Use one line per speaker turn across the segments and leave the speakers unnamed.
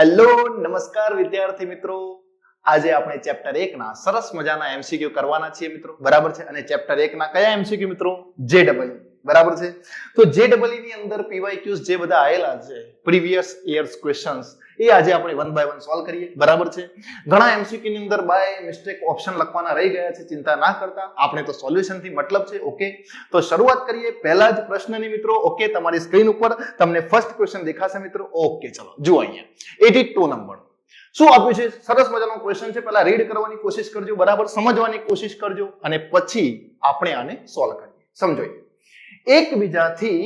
Hello નમસ્કાર વિદ્યાર્થી મિત્રો, આજે આપણે ચેપ્ટર 1 ના સરસ મજાના એમસીક્યુ કરવાના છીએ મિત્રો, બરાબર છે. અને ચેપ્ટર 1 ના કયા એમસીક્યુ મિત્રો? જેડબલ, બરાબર છે. તો જેડબલ ની અંદર પીવાયક્યુઝ જે બધા આયેલા છે, પ્રીવિયસ યર્સ ક્વેશ્ચન્સ, એ આજે આપણે વન બાય વન સોલ્વ કરીએ, બરાબર છે. ઘણા એમસીક્યુ ની અંદર બાય મિસ્ટેક ઓપ્શન લખવાના રહી ગયા છે, ચિંતા ના કરતા, આપણે તો સોલ્યુશન થી મતલબ છે. ઓકે, તો શરૂઆત કરીએ પહેલા જ પ્રશ્નની મિત્રો. ઓકે, તમારી સ્ક્રીન ઉપર તમને ફર્સ્ટ ક્વેશ્ચન દેખાશે મિત્રો. ઓકે, ચલો જુઓ અહીંયા 82 નંબર શું આપ્યું છે. સરસ મજાનો ક્વેશ્ચન છે. પહેલા રીડ કરવાની કોશિશ કરજો, બરાબર, સમજવાની કોશિશ કરજો, અને પછી આપણે આને સોલ્વ કરીએ. સમજો, એકબીજાથી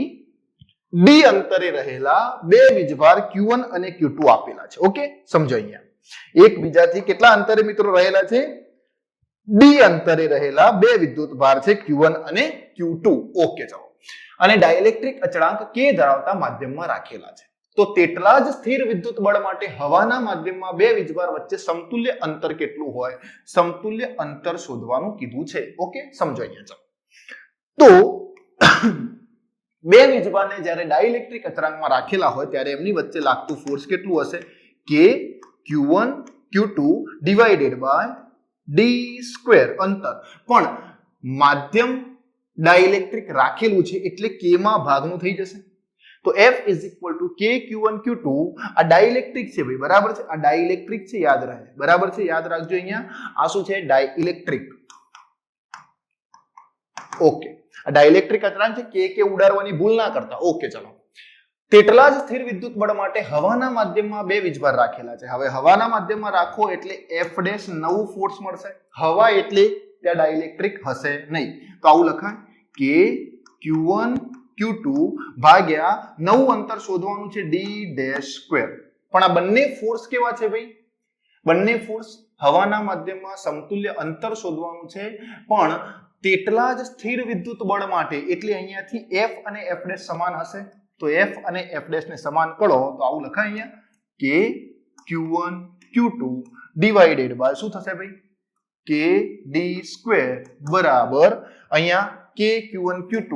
ડી અંતરે રહેલા બે વીજભાર Q1 અને Q2 આપેલા છે. ઓકે, સમજો અહીંયા એકબીજાથી કેટલા અંતરે મિત્રો રહેલા છે? ડી અંતરે રહેલા બે વિદ્યુતભાર છે Q1 અને Q2. ઓકે, ચલો. અને ડાઇલેક્ટ્રિક અચળાંક K ધરાવતા માધ્યમમાં રાખેલા છે. તો તેટલા જ સ્થિર વિદ્યુત બળ માટે હવાના માધ્યમમાં બે વીજભાર વચ્ચે સમતુલ્ય અંતર કેટલું હોય? સમતુલ્ય અંતર શોધવાનું કીધું છે. ઓકે, સમજો અહીંયા. ચાલો, તો બે વીજભારને જ્યારે ડાઇલેક્ટ્રિક અચળાંકમાં રાખેલા હોય ત્યારે એમની વચ્ચે લાગતું ફોર્સ કેટલું હશે? K Q1 Q2 divided by D square અંતર. પણ માધ્યમ ડાઇલેક્ટ્રિક રાખેલું છે એટલે K માં ભાગનું થઈ જશે. તો F is equal to K Q1 Q2. આ ડાઇલેક્ટ્રિક છે ભાઈ, બરાબર છે. આ ડાઇલેક્ટ્રિક છે, યાદ રહે, બરાબર છે. યાદ રાખજો અહીંયા આ શું છે? ડાઇલેક્ટ્રિક. ઓકે, આ ડાઇલેક્ટ્રિક અચળાંક છે. કે ઉડાડવાની ભૂલ ના કરતા. ઓકે, ચલો. તેટલા જ સ્થિર વિદ્યુત બળ માટે હવાના માધ્યમમાં બે વીજભાર રાખેલા છે. હવે હવાના માધ્યમમાં રાખો એટલે F' નવું ફોર્સ મળશે. હવા એટલે ત્યાં ડાઇલેક્ટ્રિક હશે નહીં, તો આવું લખાય કે Q1 Q2 ભાગ્યા નવું અંતર શોધવાનું છે D'². પણ આ બંને ફોર્સ કેવા છે ભાઈ? બંને ફોર્સ હવાના માધ્યમમાં સમતુલ્ય અંતર શોધવાનું છે, પણ તેટલા જ સ્થિર વિદ્યુત બળ માટે, એટલે અહીંયાથી F અને F' સમાન હશે. તો F અને F' ને સમાન કરો તો આવું લખાય અહીંયા કે Q1 Q2 ડિવાઇડેડ બાય શું થશે ભાઈ? K D² બરાબર અહીંયા K Q1 Q2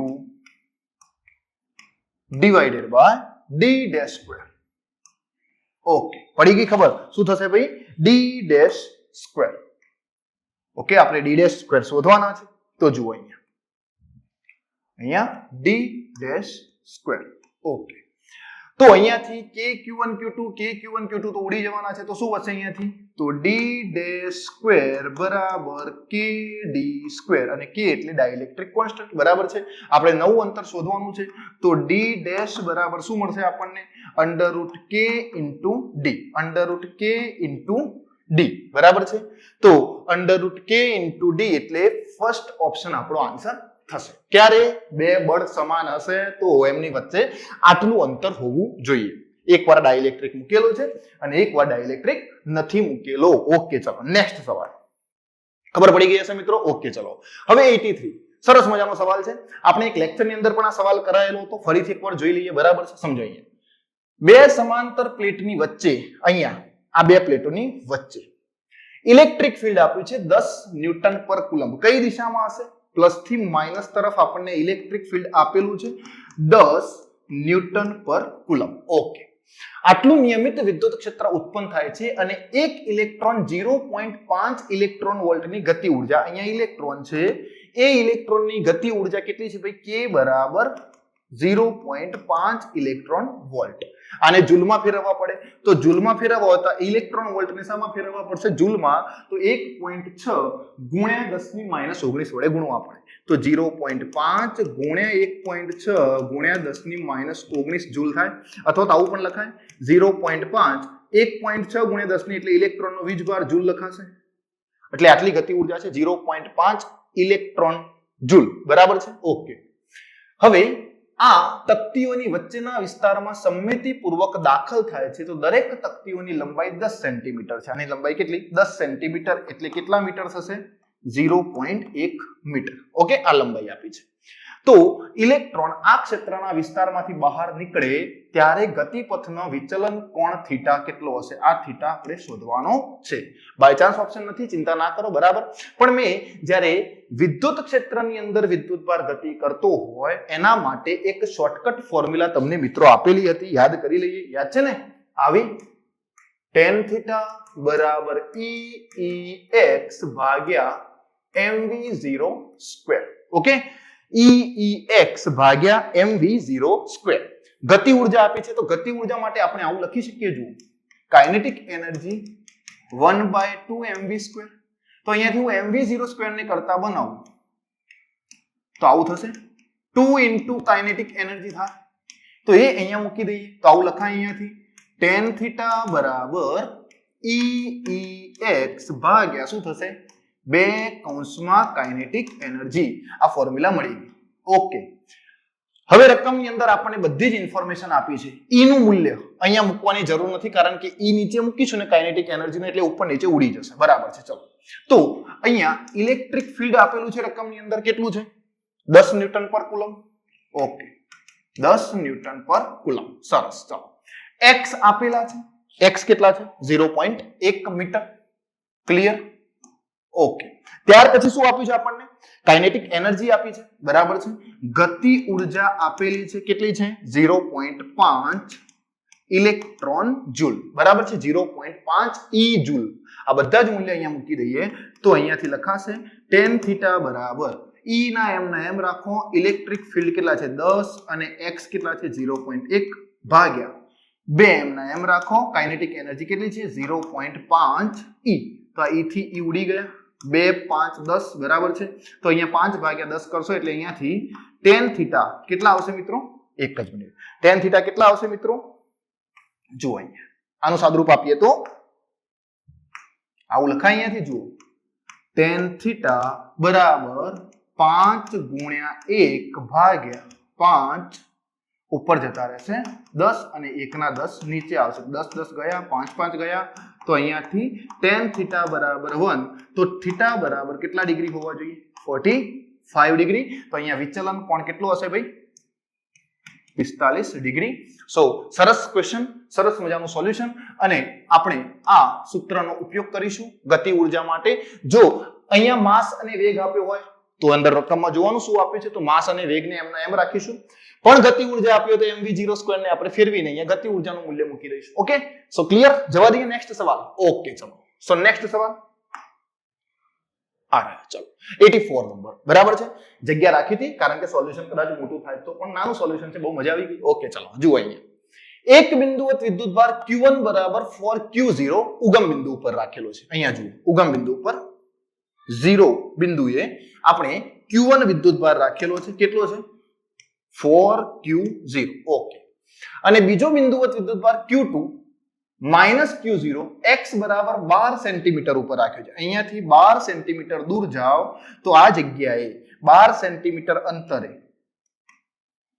divided by D'². Okay, પડી ગઈ ખબર? શું થશે ભાઈ? D'². ઓકે, આપણે D'² શોધવાના છે. તો જુઓ અહીંયા D'². ઓકે, તો અહીંયાથી K Q1 Q2 તો ઉડી જવાના છે. તો શું વધશે અહીંયાથી? તો D' બરાબર K D². અને K એટલે ડાઇલેક્ટ્રિક કોન્સ્ટન્ટ, બરાબર છે. આપણે નવું અંતર શોધવાનું છે. તો D' બરાબર શું મળશે આપણને? √K × D, બરાબર છે. તો √K × D એટલે ફર્સ્ટ ઓપ્શન આપણો આન્સર થશે. ક્યારે બે બળ સમાન હશે તો એમની વચ્ચે આટલું અંતર હોવું જોઈએ. એકવાર ડાઇલેક્ટ્રિક મૂકેલો છે અને એકવાર ડાઇલેક્ટ્રિક નથી મૂકેલો. ઓકે, ચલો નેક્સ્ટ સવાલ. ખબર પડી ગઈ હશે મિત્રો? ઓકે, ચલો હવે 83 સરસ મજાનો સવાલ છે. આપણે એક લેક્ચરની અંદર પણ આ સવાલ કરાયેલો હતો, ફરીથી એકવાર જોઈ લઈએ, બરાબર છે. સમજો અહીંયા બે સમાંતર પ્લેટની વચ્ચે, અહીંયા આ બે પ્લેટોની વચ્ચે ઇલેક્ટ્રિક ફિલ્ડ આપ્યું છે 10 ન્યૂટન પર કુલમ્બ. કઈ દિશામાં હશે? પ્લસ થી માઇનસ તરફ આપણને ઇલેક્ટ્રિક ફિલ્ડ આપેલું છે 10 ન્યૂટન પર કુલમ્બ. ઓકે, આટલું નિયમિત વિદ્યુત ક્ષેત્ર ઉત્પન્ન થાય છે અને એક ઇલેક્ટ્રોન 0.5 ઇલેક્ટ્રોન વોલ્ટની ગતિ ઉર્જા, અહીંયા ઇલેક્ટ્રોન છે, એ ઇલેક્ટ્રોનની ગતિ ઉર્જા કેટલી છે ભાઈ? K બરાબર 0.5 ઇલેક્ટ્રોન વોલ્ટ. આને જૂલમાં ફેરવવા પડે. તો જૂલમાં ફેરવવા હોય તો ઇલેક્ટ્રોન વોલ્ટને શામાં ફેરવવા પડશે? જૂલમાં. તો 1.6 ગુણ્યા 10⁻19 વડે ગુણવા પડે. તો 0.5 ગુણ્યા 1.6 ગુણ્યા 10⁻19 જૂલ થાય. અથવા તો આવું પણ લખાય 0.5 1.6 ગુણ્યા 10 એટલે ઇલેક્ટ્રોનનો વીજભાર જૂલ લખાશે. એટલે આટલી ગતિ ઉર્જા છે 0.5 ઇલેક્ટ્રોન જૂલ, બરાબર છે. ઓકે, હવે આ તક્તિઓની વચ્ચેના વિસ્તારમાં સમમિતિપૂર્વક દાખલ થાય છે. તો દરેક તક્તિઓની લંબાઈ 10 સેન્ટીમીટર છે. આની લંબાઈ કેટલી? 10 સેન્ટીમીટર એટલે કેટલા મીટર થશે? 0.1 મીટર. ઓકે, આ લંબાઈ આપી છે. તો ઇલેક્ટ્રોન આ ક્ષેત્રના વિસ્તારમાંથી બહાર નીકળે ત્યારે ગતિપથનો વિચલન કોણ થીટા કેટલો હશે? આ થીટા આપણે શોધવાનો છે. બાય ચાન્સ ઓપ્શન નથી, ચિંતા ના કરો, બરાબર. પણ મેં જ્યારે વિદ્યુત ક્ષેત્રની અંદર વિદ્યુતભાર ગતિ કરતો હોય એના માટે એક શોર્ટકટ ફોર્મ્યુલા તમને મિત્રો આપેલી હતી, યાદ કરી લઈએ. યાદ છે ને? આવી tan theta બરાબર EEX ભાગ્યા mv0 સ્ક્વેર. ઓકે, EEX ભાગ્યા mv0 સ્ક્વેર. ગતિ ઉર્જા આપી છે તો ગતિ ઉર્જા માટે આપણે આવું લખી શકીએ. જુઓ, કાઇનેટિક એનર્જી 1/2 mv સ્ક્વેર. તો અહીંયાથી હું mv0 સ્ક્વેર ને કરતા બનાવું તો આવું થશે 2 ઇન્ટુ કાઇનેટિક એનર્જી થાય. તો એ અહીંયા મૂકી દઈએ તો આવું લખાય અહીંયાથી tan થીટા બરાબર EEX ભાગ્યા શું થશે 2 કૌંસમાં કાઇનેટિક એનર્જી. આ ફોર્મ્યુલા મળી ગઈ. ઓકે, હવે રકમની અંદર આપણને બધી જ ઇન્ફોર્મેશન આપી છે. E નું મૂલ્ય અહીંયા મૂકવાની જરૂર નથી કારણ કે E નીચે મૂકીશું ને કાઇનેટિક એનર્જી ને એટલે ઉપર નીચે ઉડી જશે. બરાબર છે. ચલો, તો અહીંયા ઇલેક્ટ્રિક ફીલ્ડ આપેલું છે રકમની અંદર. કેટલું છે? 10 newton per coulomb. Okay, 10 newton per coulomb. સરસ. ચલો, x આપેલા છે. x કેટલા છે? 0.1 મીટર. ક્લિયર? ઓકે, ત્યાર પછી શું આપ્યું છે આપણને? કાઇનેટિક એનર્જી આપી છે. બરાબર છે. ગતિ ઉર્જા આપેલી છે. કેટલી છે? 0.5 ઇલેક્ટ્રોન જૂલ. બરાબર છે. 0.5 ઈ જૂલ. આ બધા જ મૂલ્ય અહીંયા મૂકી દઈએ તો અહીંયાથી લખાશે tan થીટા બરાબર E ના એમ રાખો. ઇલેક્ટ્રિક ફીલ્ડ કેટલા છે? 10 અને x કેટલા છે? 0.1 ભાગ્યા 2 એમ રાખો. કાઇનેટિક એનર્જી કેટલી છે? 0.5 ઈ. તો આ ઈ થી ઈ ઉડી ગયા. 2 5 10. બરાબર છે. તો અહીંયા 5 ભાગ્યા 10 કરશો એટલે અહીંયાથી tan થીટા કેટલા આવશે મિત્રો? એક જ મિનિટ. tan થીટા કેટલા આવશે મિત્રો? જુઓ, અહીંયા આનું સાદુરૂપ આપીએ તો આવું લખાય. અહીંયાથી જુઓ, tan થીટા બરાબર 5 ગુણ્યા 1 ભાગ્યા 5 ઉપર જતા રહેશે 10 અને 1 ના 10 નીચે આવશે. 10 10 ગયા, 5 5 ગયા. તો અહીંયાથી tan થીટા બરાબર 1. તો થીટા બરાબર કેટલા ડિગ્રી હોવા જોઈએ? 45 ડિગ્રી. તો અહીંયા વિચલન કોણ કેટલું હશે ભાઈ? 45 ડિગ્રી. સો સરસ ક્વેશ્ચન, સરસ મજાનું સોલ્યુશન. અને આપણે આ સૂત્રનો ઉપયોગ કરીશું ગતિ ઉર્જા માટે. જો અહીંયા માસ અને વેગ આપ્યો હોય તો અંદર રકમમાં જોવાનું શું આપ્યું છે. તો માસ અને વેગને એમના એમ રાખીશું. પણ ગતિ ઉર્જા આપ્યો તો mv0 સ્ક્વેર ને આપણે ફેરવીને અહીંયા ગતિ ઉર્જાનું મૂલ્ય મૂકી દઈશું. ઓકે, સો ક્લિયર? જવા દઈએ નેક્સ્ટ સવાલ. ઓકે, ચલો. સો નેક્સ્ટ સવાલ આ રહ્યા. ચલો, 84 નંબર. બરાબર છે. જગ્યા રાખી હતી કારણ કે સોલ્યુશન કદાચ મોટું થાય તો પણ નાનું સોલ્યુશન છે. બહુ મજા આવી ગઈ. ઓકે, ચલો જુઓ અહીંયા એક બિંદુવત વિદ્યુતભાર q1 બરાબર 4q0 ઉગમ બિંદુ ઉપર રાખેલો છે. અહીંયા જુઓ, ઉગમ બિંદુ ઉપર 0 બિંદુએ આપણે q1 વિદ્યુતભાર રાખેલો છે. કેટલો છે? 4q0. ઓકે, અને બીજો બિંદુવત વિદ્યુતભાર q2 -q0 x બરાબર 12 સેન્ટીમીટર ઉપર રાખ્યો છે. અહીંયાથી 12 સેન્ટીમીટર દૂર જાઓ તો આ જગ્યાએ 12 સેન્ટીમીટર અંતરે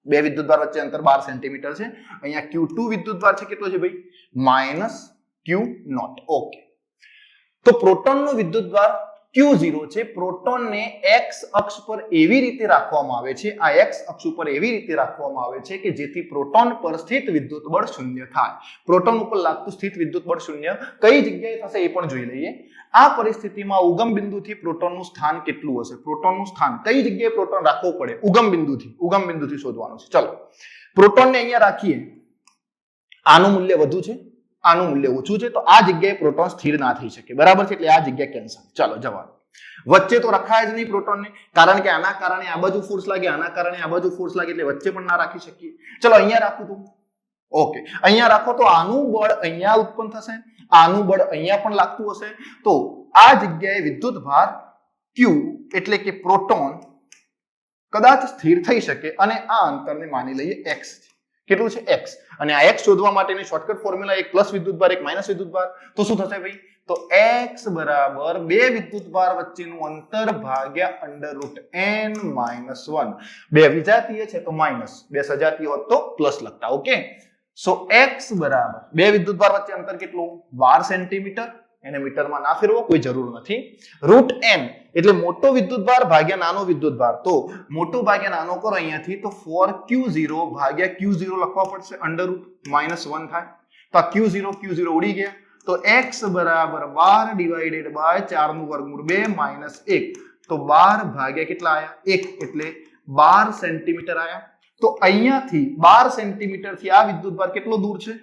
બે વિદ્યુતભાર વચ્ચે અંતર 12 સેન્ટીમીટર છે. અહીંયા q2 વિદ્યુતભાર છે. કેટલો છે ભાઈ? -q0. ઓકે, તો પ્રોટોનનો વિદ્યુતભાર q0 છે. પ્રોટોનને x અક્ષ પર એવી રીતે રાખવામાં આવે છે, આ x અક્ષ ઉપર એવી રીતે રાખવામાં આવે છે કે જેથી પ્રોટોન પર સ્થિત વિદ્યુત બળ શૂન્ય થાય. પ્રોટોન ઉપર લાગતું સ્થિત વિદ્યુત બળ શૂન્ય કઈ જગ્યાએ થશે એ પણ જોઈ લઈએ. આ પરિસ્થિતિમાં ઉગમ બિંદુથી પ્રોટોનનું સ્થાન કેટલું હશે? પ્રોટોનનું સ્થાન કઈ જગ્યાએ પ્રોટોન રાખવું પડે? ઉગમ બિંદુથી શોધવાનું છે. ચલો, પ્રોટોનને અહીંયા રાખીએ. આનું મૂલ્ય વધુ છે, આનું મૂલ્ય ઓછું છે, તો આ જગ્યાએ પ્રોટોન સ્થિર ના થઈ શકે. બરાબર છે. એટલે આ જગ્યા કેન્સલ. ચાલો જવાબ. વચ્ચે તો રખાય જ નહીં પ્રોટોનને કારણ કે આના કારણે આ બાજુ ફોર્સ લાગે, આના કારણે આ બાજુ ફોર્સ લાગે, એટલે વચ્ચે પણ ના રાખી શકીએ. ચલો અહીંયા રાખું તો ઓકે, અહીંયા રાખો તો આનું બળ અહીંયા ઉત્પન્ન થશે, આનું બળ અહીંયા પણ લાગતું હશે. તો આ જગ્યાએ વિદ્યુત ભાર q એટલે કે પ્રોટોન કદાચ સ્થિર થઈ શકે અને આ અંતરને માની લઈએ x. કેટલું છે? x. અને આ x શોધવા માટેની શોર્ટકટ ફોર્મ્યુલા એક પ્લસ વિદ્યુતભાર એક માઇનસ વિદ્યુતભાર. તો શું થશે ભાઈ? તો x બરાબર બે વિદ્યુતભાર વચ્ચેનું અંતર ભાગ્યા √n-1. બે વિજાતીય છે તો માઇનસ, બે સજાતીય હોત તો પ્લસ લખતા. ઓકે, સો x બરાબર બે વિદ્યુતભાર વચ્ચે અંતર કેટલું? 12 સેન્ટીમીટર. એને મીટરમાં ના ફેરવો, કોઈ જરૂર નથી. √n એટલે મોટો વિદ્યુતભાર ભાગ્યા નાનો વિદ્યુતભાર. તો મોટો ભાગ્યા નાનો કરો અહીંયાથી તો 4q0 ભાગ્યા q0 લખવા પડશે. √-1 થાય તો આ q0 ઉડી ગયા. તો x બરાબર 12 ડિવાઇડેડ બાય 4 નું વર્ગમૂળ 2 માઇનસ 1. તો 12 ભાગ્યા કેટલા આયા? 1 એટલે 12 સેન્ટીમીટર આયા. તો અહીંયાથી 12 સેન્ટીમીટર થી આ વિદ્યુતભાર કેટલો દૂર છે?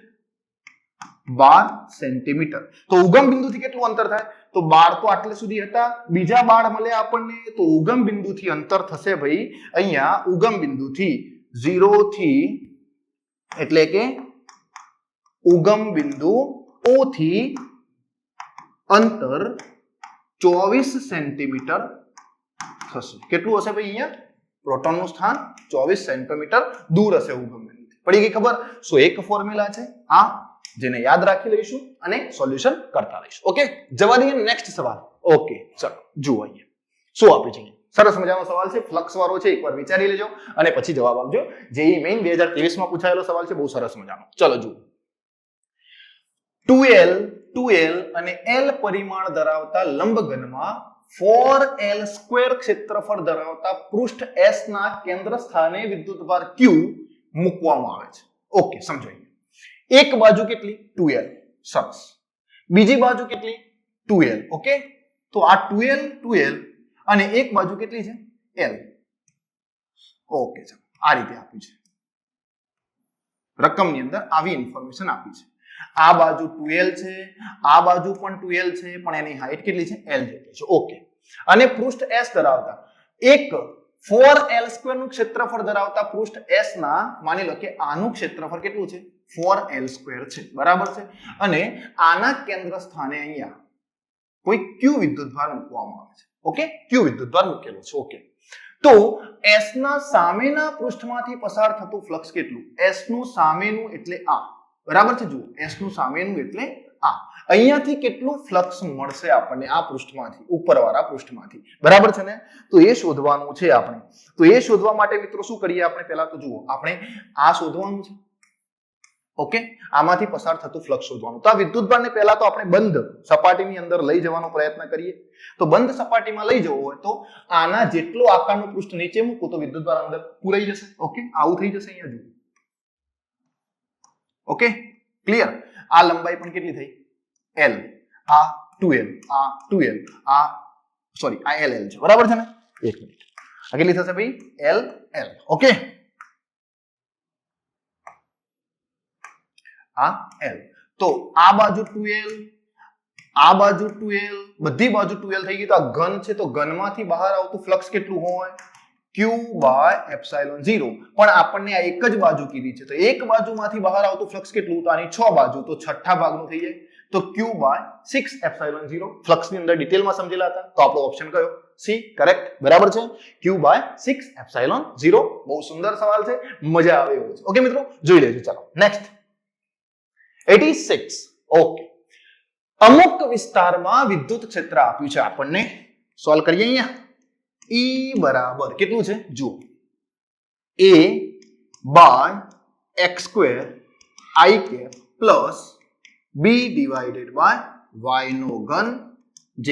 12 સેન્ટીમીટર. તો ઉગમ બિંદુથી કેટલું અંતર થાય? તો 12 તો આટલે સુધી હતા. બીજા 12 મળ્યા આપણને. તો ઉગમ બિંદુથી અંતર થશે ભાઈ અહીંયા ઉગમ બિંદુથી 0 થી એટલે કે ઉગમ બિંદુ O થી અંતર 24 સેન્ટીમીટર થશે. કેટલું હશે ભાઈ? અહીંયા પ્રોટોનનું સ્થાન 24 સેન્ટીમીટર દૂર હશે ઉગમ બિંદુથી. પડી ગઈ ખબર? સો એક ફોર્મ્યુલા છે આ, જેને યાદ રાખી લઈશું અને સોલ્યુશન કરતા રહીશું. ઓકે, જવા દઈએ નેક્સ્ટ સવાલ. ઓકે, ચલો જુઓ અહીંયા શું આપે છે. સરસ મજાનો સવાલ છે, ફ્લક્સ વાળો છે, એકવાર વિચારી લેજો અને પછી જવાબ આપજો. જેઈ મેઇન 2023 માં પૂછાયેલો સવાલ છે, બહુ સરસ મજાનો. ચલો જુઓ. 2l અને l પરિમાણ ધરાવતા લંબઘનમાં 4l² ક્ષેત્રફળ ધરાવતા પૃષ્ઠ S ના કેન્દ્ર સ્થાને વિદ્યુતભાર Q મૂકવામાં આવે છે. ઓકે, સમજો. એક બાજુ કેટલી? 2l. સરસ. બીજી બાજુ કેટલી? 2l. ઓકે, તો આ 2l અને એક બાજુ કેટલી છે? l. ઓકે, ચાલો આ રીતે આપ્યું છે. રકમની અંદર આવી ઇન્ફોર્મેશન આપી છે. આ બાજુ 2l છે, આ બાજુ પણ 2l છે, પણ એની હાઈટ કેટલી છે? l જેટલી છે. ઓકે, અને પૃષ્ઠ S ધરાવતા એક 4l² નું ક્ષેત્રફળ ધરાવતા પૃષ્ઠ S ના માની લો કે આનું ક્ષેત્રફળ કેટલું છે? 4l² છે. બરાબર છે. અને આના કેન્દ્ર સ્થાને અહીંયા કોઈ Q વિદ્યુતભાર મૂકવામાં આવે છે. ઓકે, Q વિદ્યુતભાર મૂકેલો છે. ઓકે, તો S ના સામેના પૃષ્ઠમાંથી પસાર થતું ફ્લક્સ કેટલું? S નું સામેનું એટલે આ. બરાબર છે. જુઓ, S નું સામેનું એટલે આ. અહીંયાથી કેટલું ફ્લક્સ મળશે આપણને આ પૃષ્ઠમાંથી, ઉપરવાળા પૃષ્ઠમાંથી. બરાબર છે ને? તો એ શોધવાનું છે આપણે. તો એ શોધવા માટે મિત્રો શું કરીએ આપણે? પહેલા તો જુઓ, આપણે આ શોધવાનું છે. ઓકે, આમાંથી પસાર થતું ફ્લક્સ શોધવાનું. તો આ વિદ્યુતભારને પહેલા તો આપણે બંધ સપાટીની અંદર લઈ જવાનો પ્રયત્ન કરીએ. તો બંધ સપાટીમાં લઈ જવું હોય તો આના જેટલો આકારનું પૃષ્ઠ નીચે મૂકું તો વિદ્યુતભાર અંદર પૂરાઈ જશે. ઓકે, આવું થઈ જશે. અહીંયા જુઓ. Okay, clear? આ લંબાઈ પણ કેટલી થઈ? l. આ 2l, આ 2l, આ સોરી આ l છે. બરાબર છે ને? એક મિનિટ, આ કેટલી થશે ભાઈ? l. ઓકે, આ l. તો આ બાજુ 2l, આ બાજુ 2l, બધી બાજુ 2l થઈ ગઈ. તો આ ઘન છે, તો ઘનમાંથી બહાર આવતું ફ્લક્સ કેટલું હોય? Q/ε0. પણ આપણને આ એક જ બાજુ કીધી છે, તો એક બાજુમાંથી બહાર આવતું ફ્લક્સ કેટલું? તો આની 6 બાજુ, તો છઠ્ઠા ભાગનું થઈ જાય. તો Q/6ε0. ફ્લક્સની અંદર ડિટેલમાં સમજેલા હતા. તો આપણો ઓપ્શન કયો? C correct. બરાબર છે, Q/6ε0. બહુ સુંદર સવાલ છે, મજા આવે એવો છે. ઓકે મિત્રો, જોઈ લેજો. ચાલો નેક્સ્ટ 86. ઓકે, અમુક વિસ્તારમાં વિદ્યુત ક્ષેત્ર આપ્યું છે આપણને. સોલ્વ કરીએ. અહીંયા E બરાબર કેટલું છે? જુઓ, A/x² I cap plus B divided by y નો ઘન j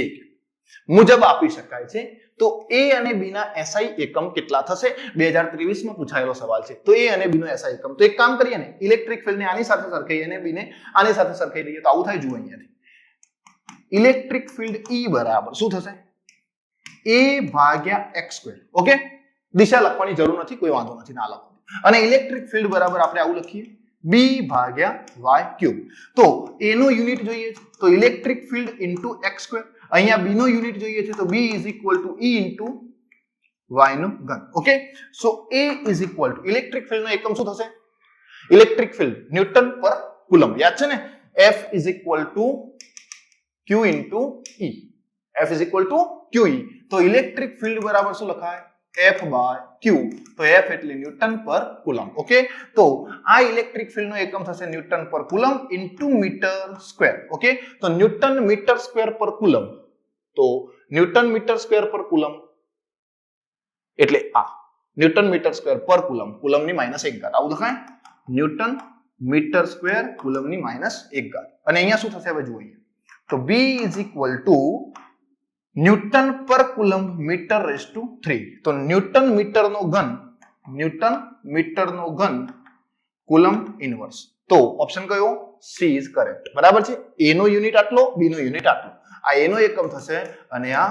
મુજબ આપી શકાય છે. તો A અને B ના SI એકમ કેટલા થશે? 2023 માં પૂછાયેલો સવાલ છે. તો A અને B નો SI એકમ, તો એક કામ કરીએ ને, ઇલેક્ટ્રિક ફિલ્ડ ને આની સાથે સરખાઈએ અને B ને આની સાથે સરખાઈ દઈએ તો આવું થાય. જુઓ અહીંયાથી ઇલેક્ટ્રિક ફિલ્ડ E બરાબર શું થશે? A/x². ઓકે, દિશા લખવાની જરૂર નથી, કોઈ વાંધો નથી, ના લખો. અને ઇલેક્ટ્રિક ફિલ્ડ બરાબર આપણે આવું લખીએ B/y³. તો A નો યુનિટ જોઈએ છે, તો ઇલેક્ટ્રિક ફિલ્ડ ઇન્ટુ x². અહીંયા B નો યુનિટ જોઈએ છે, તો B = E ઇન્ટુ y નો ઘન. Okay, so A = electric field નો એકમ શું થશે? Electric field newton per coulomb. યાદ છે ને? F = Q into E. F = QE. તો ઇલેક્ટ્રિક ફિલ્ડ બરાબર શું લખાય? F/Q. તો F એટલે ન્યૂટન પર કુલમ. ઓકે, તો આ ઇલેક્ટ્રિક ફિલ્ડ નો એકમ થશે newton per coulomb into metre square. Okay, તો newton metre square per coulomb, તો newton metre square per coulomb એટલે આ newton metre square per coulomb, કુલમની -1 આવું લખાય. ન્યૂટન મીટર સ્ક્વેર કુલમની -1. અને અહીંયા શું થશે? હવે જુઓ, તો B = newton per coulomb metre rays two 3. તો ન્યૂટન મીટરનો ઘન કુલમ ઇનવર્સ. તો ઓપ્શન કયો? She is correct. બરાબર છે. A નો યુનિટ આટલો, B નો યુનિટ આટલો. આ A નો એકમ થશે અને આ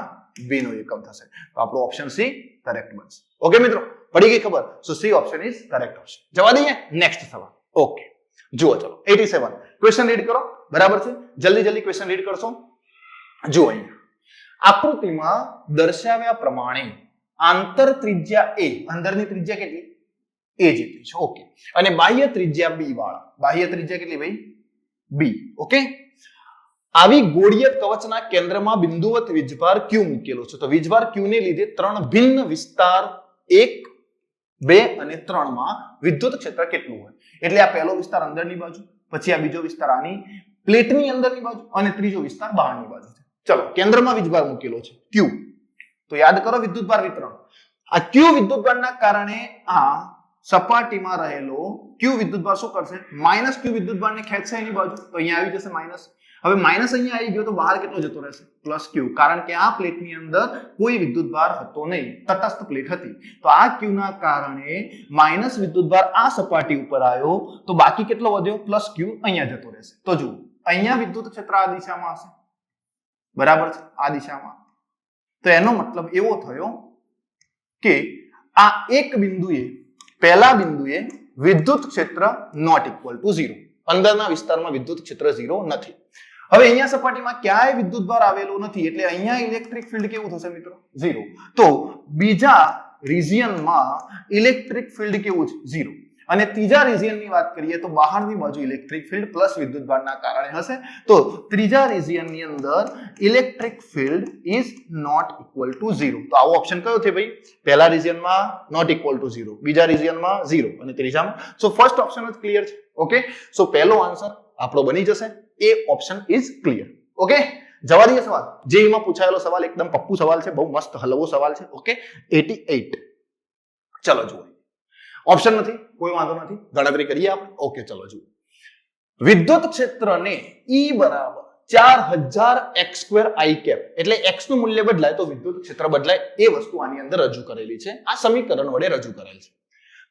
B નો એકમ થશે. તો આપણો ઓપ્શન સી કરેક્ટ બનશે. ઓકે મિત્રો, પડી ગઈ ખબર? So C option is correct option. જવા દઈએ નેક્સ્ટ સવાલ. ઓકે, જુઓ ચલો 87 ક્વેશ્ચન રીડ કરો બરાબર છે જલ્દી જલ્દી ક્વેશ્ચન રીડ કરશો જુઓ અહીંયા આકૃતિમાં દર્શાવ્યા પ્રમાણે આંતર ત્રિજ્યા a અંદરની ત્રિજ્યા કેટલી a જેટલી છે ઓકે અને બાહ્ય ત્રિજ્યા b વાળા બાહ્ય ત્રિજ્યા કેટલી ભાઈ b ઓકે આવી ગોળીય કવચના કેન્દ્રમાં બિંદુવત વીજભાર q મૂકેલો છે તો વીજભાર q ને લીધે ત્રણ ભિન્ન વિસ્તાર 1 2 અને 3 માં વિદ્યુત ક્ષેત્ર કેટલું હોય એટલે આ પહેલો વિસ્તાર અંદરની બાજુ પછી આ બીજો વિસ્તાર આની પ્લેટની અંદરની બાજુ અને ત્રીજો વિસ્તાર બહારની બાજુ છે ચલો કેન્દ્રમાં વીજભાર મૂકેલો છે q તો યાદ કરો વિદ્યુતભાર વિતરણ આ q વિદ્યુતભારના કારણે આ સપાટીમાં રહેલો q વિદ્યુતભાર શું કરશે માઈનસ q વિદ્યુતભારને ખેંચશે એની બાજુ તો અહીંયા આવી જશે માઈનસ હવે માઈનસ અહીંયા આવી ગયો તો બહાર કેટલો જતો રહેશે પ્લસ q કારણ કે આ પ્લેટની અંદર કોઈ વિદ્યુતભાર હતો નહીં તટસ્થ પ્લેટ હતી તો આ q ના કારણે માઈનસ વિદ્યુતભાર આ સપાટી ઉપર આવ્યો તો બાકી કેટલો વધ્યો પ્લસ q અહીંયા જતો રહેશે તો જુઓ અહીંયા વિદ્યુત ક્ષેત્ર આ દિશામાં હશે બરાબર છે આ દિશામાં તો એનો મતલબ એવો થયો કે આ એક બિંદુએ પહેલા બિંદુએ વિદ્યુત ક્ષેત્ર નોટ ઇક્વલ ટુ 0 અંદરના વિસ્તારમાં વિદ્યુત ક્ષેત્ર 0 નથી હવે અહીંયા સપાટીમાં ક્યાંય વિદ્યુતભાર આવેલો નથી એટલે અહીંયા ઇલેક્ટ્રિક ફિલ્ડ કેવું થશે મિત્રો 0 તો બીજા રિજિયનમાં ઇલેક્ટ્રિક ફિલ્ડ કેવું છે 0 અને ત્રીજા રિજિયનની વાત કરીએ તો બહારની બાજુ ઇલેક્ટ્રિક ફિલ્ડ પ્લસ વિદ્યુતભારના કારણે હશે તો ત્રીજા રિજિયનની અંદર electric field is not equal to 0 તો આવો ઓપ્શન કયો છે ભાઈ પહેલા રિજિયનમાં નોટ ઇક્વલ ટુ 0 બીજા રિજિયનમાં 0 અને ત્રીજામાં સો ફર્સ્ટ ઓપ્શન જ ક્લિયર છે ઓકે સો પહેલો આન્સર આપણો બની જશે એ ઓપ્શન ઇઝ ક્લિયર ઓકે જવા દઈએ સવાલ જે એમાં પૂછાયેલો સવાલ એકદમ પપ્પુ સવાલ છે બહુ મસ્ત હલવો સવાલ છે ઓકે 88 ચલો જુઓ ઓપ્શન નથી કોઈ વાંધો નથી ગણતરી કરીએ આપણે ઓકે ચલો જુઓ વિદ્યુત ક્ષેત્રને E બરાબર 4000 x² i કેપ એટલે x નું મૂલ્ય બદલાય તો વિદ્યુત ક્ષેત્ર બદલાય એ વસ્તુ આની અંદર રજૂ કરેલી છે આ સમીકરણ વડે રજૂ કરેલ છે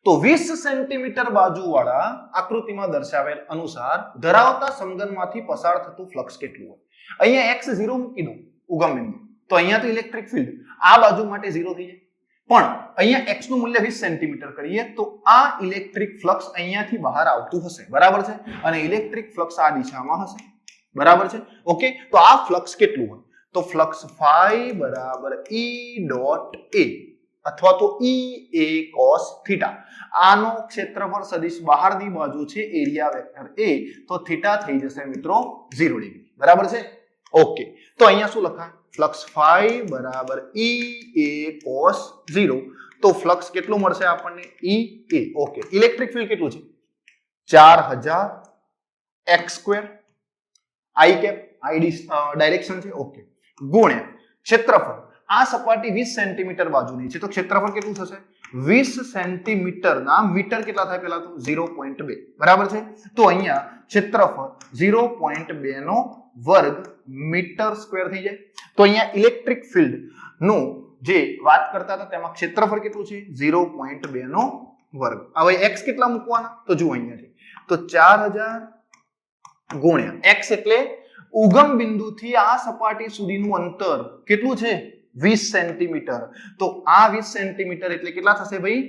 તો 20 સેન્ટીમીટર બાજુવાળા આકૃતિમાં દર્શાવેલ અનુસાર ધરાવતા સમઘનમાંથી પસાર થતું ફ્લક્સ કેટલું હોય અહીંયા x 0 મૂકી દઉં ઉગમ બિંદુ તો અહીંયા તો ઇલેક્ટ્રિક ફિલ્ડ આ બાજુ માટે 0 થઈ જાય પણ અહીંયા x નું મૂલ્ય 20 સેન્ટીમીટર કરીએ તો આ ઇલેક્ટ્રિક ફ્લક્સ અહીંયાથી બહાર આવતું હશે બરાબર છે અને ઇલેક્ટ્રિક ફ્લક્સ આ દિશામાં હશે બરાબર છે ઓકે તો આ ફ્લક્સ કેટલું હોય તો ફ્લક્સ phi બરાબર E ડોટ A અથવા તો E A cos θ આનો ક્ષેત્રફળ સદિશ બહારની બાજુ છે એરિયા વેક્ટર A તો θ થઈ જશે મિત્રો 0 ડિગ્રી બરાબર છે ઓકે તો અહીંયા શું લખાય ફ્લક્સ phi બરાબર E A cos 0 તો ફ્લક્સ કેટલું મળશે આપણને E A okay electric field કેટલું છે 4000 x² i cap i direction છે ઓકે ગુણ્યા ક્ષેત્રફળ આ સપાટી 20 સેન્ટીમીટર બાજુની છે તો ક્ષેત્રફળ કેટલું થશે 20 સેન્ટીમીટર ના મીટર કેટલા થાય પહેલા તો 0.2 બરાબર છે તો અહીંયા ક્ષેત્રફળ 0.2 નો વર્ગ મીટર સ્ક્વેર થઈ જાય તો અહીંયા ઇલેક્ટ્રિક ફિલ્ડ નું જે વાત કરતા હતા તેમાં ક્ષેત્રફળ કેટલું છે 0.2 નો વર્ગ હવે x કેટલા મૂકવાના તો જુઓ અહીંયાથી તો 4000 ગુણ્યા x એટલે ઉગમ બિંદુથી આ સપાટી સુધીનું અંતર કેટલું છે 20 સેન્ટીમીટર તો આ 20 સેન્ટીમીટર એટલે કેટલા થશે ભાઈ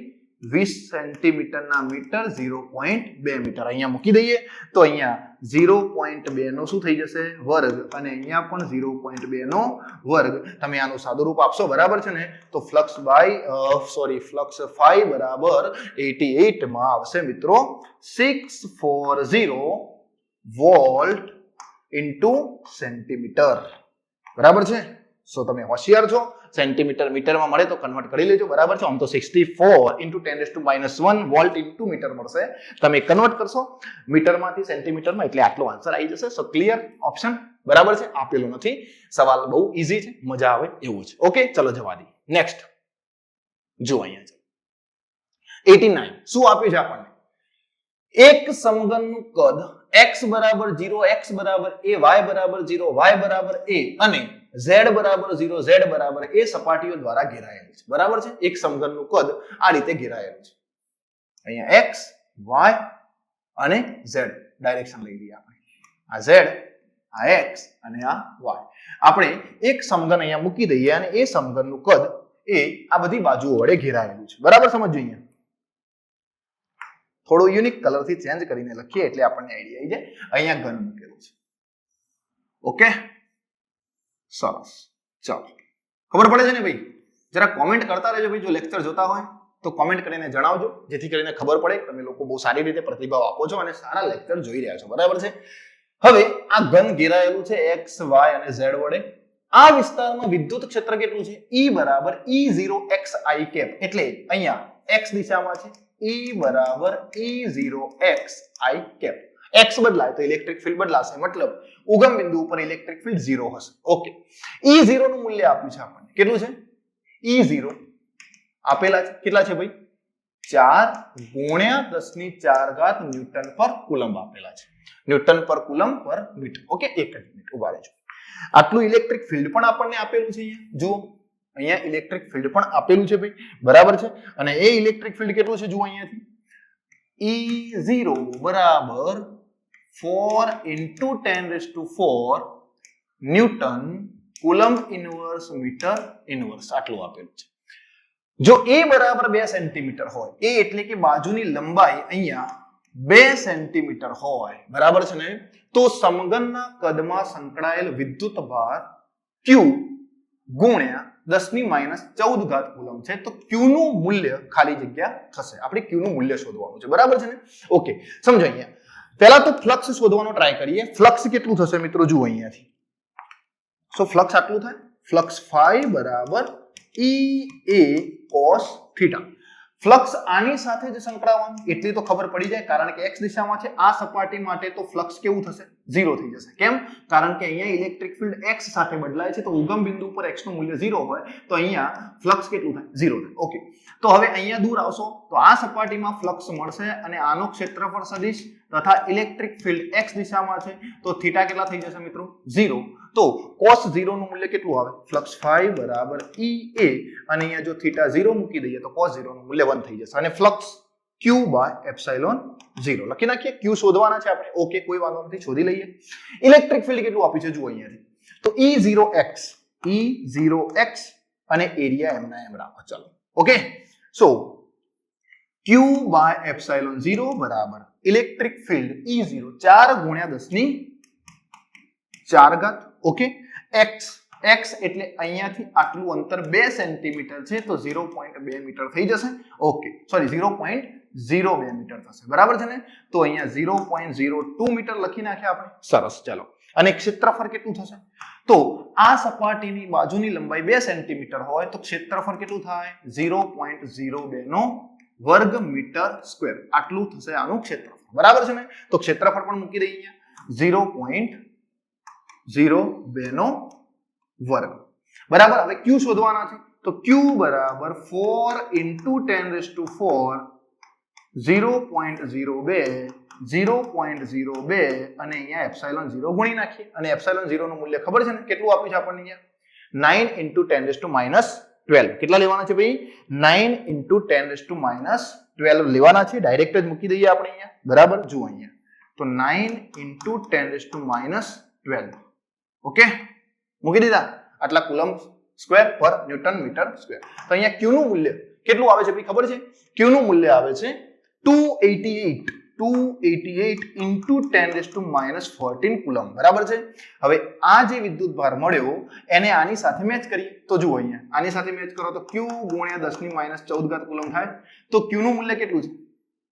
20 સેન્ટીમીટર ના મીટર 0.2 મીટર અહીંયા મૂકી દઈએ તો અહીંયા 0.2 નો શું થઈ જશે વર્ગ અને અહીંયા પણ 0.2 નો વર્ગ તમે આનું સાદું રૂપ આપશો બરાબર છે ને તો ફ્લક્સ phi બરાબર 88 માં આવશે મિત્રો 640 વોલ્ટ ઇન્ટુ સેન્ટીમીટર બરાબર છે સો તમે હોશિયાર છો સેન્ટીમીટર મીટરમાં મળે તો કન્વર્ટ કરી લેજો બરાબર છે આમ તો 64 ઇન્ટુ 10⁻⁻1 વોલ્ટ ઇન્ટુ મીટર મળશે તમે કન્વર્ટ કરશો મીટરમાંથી સેન્ટીમીટરમાં એટલે આટલો આન્સર આવી જશે સો ક્લિયર ઓપ્શન બરાબર છે આપેલો નથી સવાલ બહુ ઈઝી છે મજા આવે એવું છે ઓકે ચલો જવા દઈએ નેક્સ્ટ જો અહીંયા છે 89 શું આપ્યું છે આપણને એક સમઘનનું કદ x બરાબર 0 x બરાબર a y બરાબર 0 y બરાબર a અને z બરાબર 0 z બરાબર a સપાટીઓ દ્વારા ઘેરાયેલું છે બરાબર છે એક સમઘનનું કદ આ રીતે ઘેરાયેલું છે અહીંયા x y અને z ડાયરેક્શન લઈ લઈએ આપણે આ z આ x અને આ y આપણે એક સમઘન અહીંયા મૂકી દઈએ અને એ સમઘનનું કદ એ આ બધી બાજુઓ વડે ઘેરાયેલું છે બરાબર સમજો અહીંયા થોડો યુનિક કલરથી ચેન્જ કરીને લખીએ એટલે આપણને આઈડિયા આવી જાય. અહીંયા ઘન મૂકેલું છે. ઓકે, સરસ. ચાલો, ખબર પડે છે ને ભાઈ? જરા કોમેન્ટ કરતા રહેજો ભાઈ. જો લેક્ચર જોતા હોય તો કોમેન્ટ કરીને જણાવજો, જેથી કરીને ખબર પડે તમે લોકો બહુ સારી રીતે પ્રતિભાવ આપો છો અને સારા લેક્ચર જોઈ રહ્યા છો. બરાબર છે. હવે આ ઘન ઘેરાયેલું છે x, y અને z વડે. આ વિસ્તારમાં વિદ્યુત ક્ષેત્ર કેટલું છે? E બરાબર E0xi કેપ. એટલે અહીંયા x દિશામાં છે, E બરાબર E0xi કેપ. x બદલાય તો ઇલેક્ટ્રિક ફિલ્ડ બદલાશે, મતલબ ઉગમ બિંદુ ઉપર ઇલેક્ટ્રિક ફિલ્ડ 0 હશે. ઓકે, E0 નું મૂલ્ય આપ્યું છે આપણને. કેટલું છે? E0 આપેલા છે. કેટલા છે ભાઈ? 4 ગુણ્યા 10⁴ ન્યૂટન પર કુલમ્બ આપેલા છે. ન્યૂટન પર કુલમ્બ પર મીટર. ઓકે, એક જ મિનિટ ઉભા રહેજો. આટલું ઇલેક્ટ્રિક ફિલ્ડ પણ આપણને આપેલું છે અહીંયા. જો અહીંયા ઇલેક્ટ્રિક ફિલ્ડ પણ આપેલું છે ભાઈ. બરાબર છે. અને એ ઇલેક્ટ્રિક ફિલ્ડ કેટલું છે? જુઓ અહીંયાથી E0 બરાબર 4 × 10⁴ newton coulomb inverse metre inverse. આટલું આપેલું છે. જો એ બરાબર 2 સેન્ટીમીટર હોય, એ એટલે કે બાજુની લંબાઈ અહીંયા 2 સેન્ટીમીટર હોય, બરાબર છે ને, તો સમઘનના કદમાં સંકળાયેલ વિદ્યુત ભાર Q ગુણ્યા 10⁻14 કુલમ્બ છે. તો Q નું મૂલ્ય ખાલી જગ્યા થશે. આપણે Q નું મૂલ્ય શોધવાનું છે. બરાબર છે ને? ઓકે, સમજો અહીંયા. પહેલા તો ફ્લક્સ શોધવાનો ટ્રાય કરીએ. ફ્લક્સ કેટલું થશે મિત્રો? જુઓ અહીંયાથી. સો ફ્લક્સ આટલું થાય. ફ્લક્સ phi બરાબર EA cos θ. ફ્લક્સ આની સાથે જ સંકળાવાનું, એટલી તો ખબર પડી જાય, કારણ કે x દિશામાં છે. આ સપાટી માટે તો ફ્લક્સ કેવું થશે? 0 થઈ જશે. કેમ? કારણ કે અહીંયા ઇલેક્ટ્રિક ફિલ્ડ x સાથે બદલાય છે, તો ઉગમ બિંદુ ઉપર x નું મૂલ્ય 0 હોય તો અહીંયા ફ્લક્સ કેટલું થાય? 0 થાય. ઓકે, તો હવે અહીંયા દૂર આવશો તો આ સપાટીમાં ફ્લક્સ મળશે અને આનો ક્ષેત્રફળ સદિશ તથા ઇલેક્ટ્રિક ફિલ્ડ x દિશામાં છે, તો થીટા કેટલા થઈ જશે મિત્રો? 0. તો cos 0 નું મૂલ્ય કેટલું આવે? ફ્લક્સ phi બરાબર EA, અને અહીંયા જો થીટા 0 મૂકી દઈએ તો cos 0 નું મૂલ્ય 1 થઈ જશે. અને ફ્લક્સ Q/ε0 લખી નાખીએ. Q શોધવાના છે આપણે. ઓકે, કોઈ વાંધો નથી, શોધી લઈએ. ઇલેક્ટ્રિક ફિલ્ડ કેટલું આપ્યું છે જુઓ અહીંયાથી. તો E0x અને એરિયા એમના એમ રાખો. ચલો, ઓકે. સો Q/ε0 બરાબર electric field E0 4 × 10⁴. Okay, x એટલે અહીંયાથી આટલું અંતર 2 સેન્ટીમીટર છે, તો 0.2 મીટર થઈ જશે. ઓકે, સોરી 0.02 મીટર થશે. બરાબર છે ને? તો અહીંયા 0.02 મીટર લખી નાખ્યા આપણે. સરસ. ચાલો, અને ક્ષેત્રફળ કેટલું થશે? તો આ સપાટીની બાજુની લંબાઈ 2 સેન્ટીમીટર હોય તો ક્ષેત્રફળ કેટલું થાય? 0.02 નો વર્ગ મીટર સ્ક્વેર. આટલું થશે આનું ક્ષેત્રફળ. બરાબર છે ને? તો ક્ષેત્રફળ પણ મૂકી દઈએ અહીંયા 0.02 નો વર્ગ. બરાબર. હવે Q શોધવાના છે, તો Q બરાબર 4 × 10⁴ 0.02 અને અહીંયા ε0 ગુણી નાખીએ. અને ε0 નું મૂલ્ય ખબર છે ને? કેટલું આપ્યું છે આપણને અહીંયા? 9 × 10⁻12. કેટલા લેવાના છે ભાઈ? 9 × 10⁻12 લેવાના છે. ડાયરેક્ટ જ મૂકી દઈએ આપણે અહીંયા. બરાબર, જુઓ અહીંયા. તો 9 × 10⁻12. ઓકે, મૂકી દીધા. આટલા કુલમ્બ સ્ક્વેર પર ન્યૂટન મીટર સ્ક્વેર. તો અહીંયા Q નું મૂલ્ય કેટલું આવે છે ભાઈ? ખબર છે? Q નું મૂલ્ય આવે છે 288 × 10⁻14 કુલમ્બ. બરાબર છે. હવે આ જે વિદ્યુત ભાર મળ્યો એને આની સાથે મેચ કરીએ. તો જુઓ અહીંયા આની સાથે મેચ કરો તો Q ગુણ્યા 10⁻14 કુલમ્બ થાય. તો Q નું મૂલ્ય કેટલું છે?